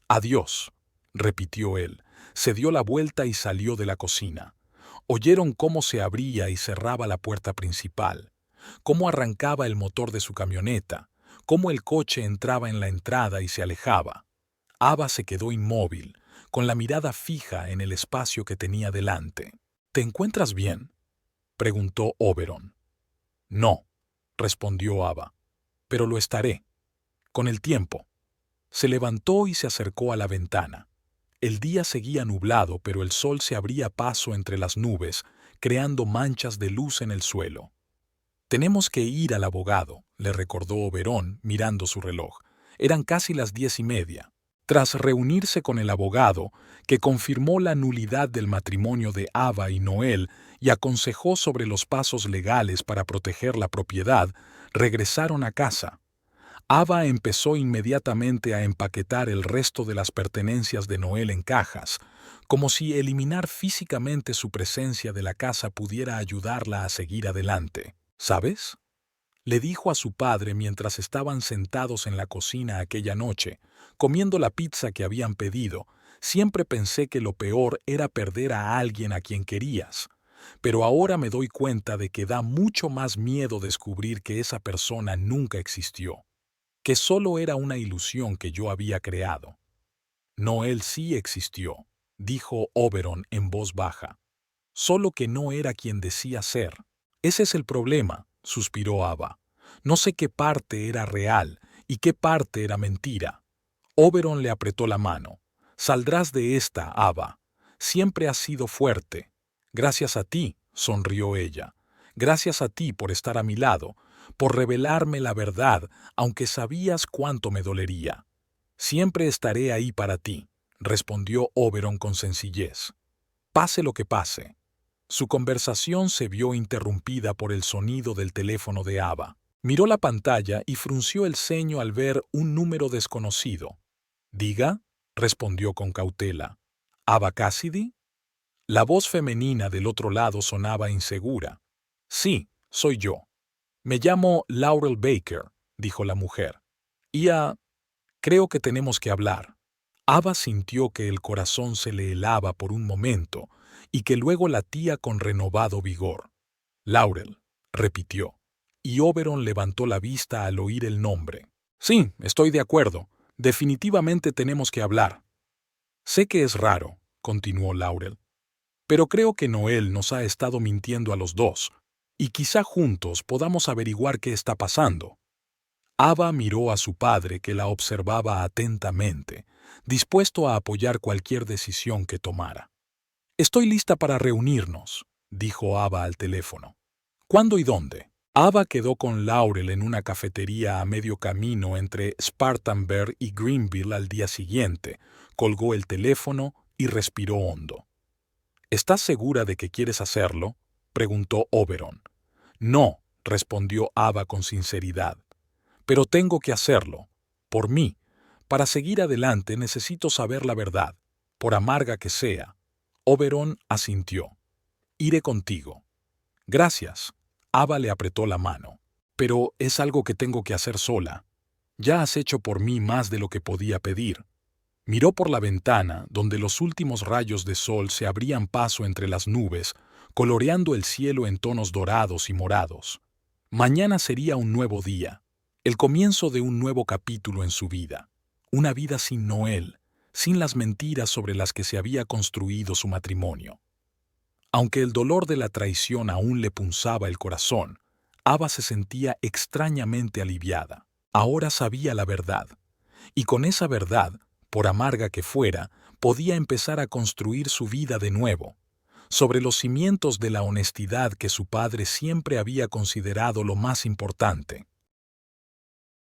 «Adiós», repitió él. Se dio la vuelta y salió de la cocina. Oyeron cómo se abría y cerraba la puerta principal, cómo arrancaba el motor de su camioneta, cómo el coche entraba en la entrada y se alejaba. Ava se quedó inmóvil, con la mirada fija en el espacio que tenía delante. «¿Te encuentras bien?», preguntó Oberon. «No», respondió Ava, «pero lo estaré. Con el tiempo». Se levantó y se acercó a la ventana. El día seguía nublado, pero el sol se abría paso entre las nubes, creando manchas de luz en el suelo. «Tenemos que ir al abogado», le recordó Oberon mirando su reloj. Eran casi las 10:30. Tras reunirse con el abogado, que confirmó la nulidad del matrimonio de Ava y Noel y aconsejó sobre los pasos legales para proteger la propiedad, regresaron a casa. Ava empezó inmediatamente a empaquetar el resto de las pertenencias de Noel en cajas, como si eliminar físicamente su presencia de la casa pudiera ayudarla a seguir adelante. ¿Sabes?, le dijo a su padre mientras estaban sentados en la cocina aquella noche, comiendo la pizza que habían pedido. Siempre pensé que lo peor era perder a alguien a quien querías, pero ahora me doy cuenta de que da mucho más miedo descubrir que esa persona nunca existió, que solo era una ilusión que yo había creado. No, él sí existió, dijo Oberon en voz baja, solo que no era quien decía ser. Ese es el problema, suspiró Ava. No sé qué parte era real y qué parte era mentira. Oberon le apretó la mano. Saldrás de esta, Ava. Siempre has sido fuerte. Gracias a ti, sonrió ella. Gracias a ti por estar a mi lado, por revelarme la verdad, aunque sabías cuánto me dolería. Siempre estaré ahí para ti, respondió Oberon con sencillez. Pase lo que pase. Su conversación se vio interrumpida por el sonido del teléfono de Ava. Miró la pantalla y frunció el ceño al ver un número desconocido. «Diga», respondió con cautela. «¿Ava Cassidy?» La voz femenina del otro lado sonaba insegura. «Sí, soy yo. Me llamo Laurel Baker», dijo la mujer. Creo que tenemos que hablar». Ava sintió que el corazón se le helaba por un momento y que luego latía con renovado vigor. «Laurel», repitió, y Oberon levantó la vista al oír el nombre. «Sí, estoy de acuerdo. Definitivamente tenemos que hablar». «Sé que es raro», continuó Laurel, «pero creo que Noel nos ha estado mintiendo a los dos, y quizá juntos podamos averiguar qué está pasando». Ava miró a su padre, que la observaba atentamente, dispuesto a apoyar cualquier decisión que tomara. «Estoy lista para reunirnos», dijo Ava al teléfono. «¿Cuándo y dónde?» Ava quedó con Laurel en una cafetería a medio camino entre Spartanburg y Greenville al día siguiente, colgó el teléfono y respiró hondo. «¿Estás segura de que quieres hacerlo?», preguntó Oberon. «No», respondió Ava con sinceridad. «Pero tengo que hacerlo. Por mí. Para seguir adelante necesito saber la verdad, por amarga que sea». Oberon asintió. «Iré contigo». «Gracias». Ava le apretó la mano. «Pero es algo que tengo que hacer sola. Ya has hecho por mí más de lo que podía pedir». Miró por la ventana, donde los últimos rayos de sol se abrían paso entre las nubes, coloreando el cielo en tonos dorados y morados. Mañana sería un nuevo día, el comienzo de un nuevo capítulo en su vida. Una vida sin Noel, sin las mentiras sobre las que se había construido su matrimonio. Aunque el dolor de la traición aún le punzaba el corazón, Ava se sentía extrañamente aliviada. Ahora sabía la verdad, y con esa verdad, por amarga que fuera, podía empezar a construir su vida de nuevo, sobre los cimientos de la honestidad que su padre siempre había considerado lo más importante.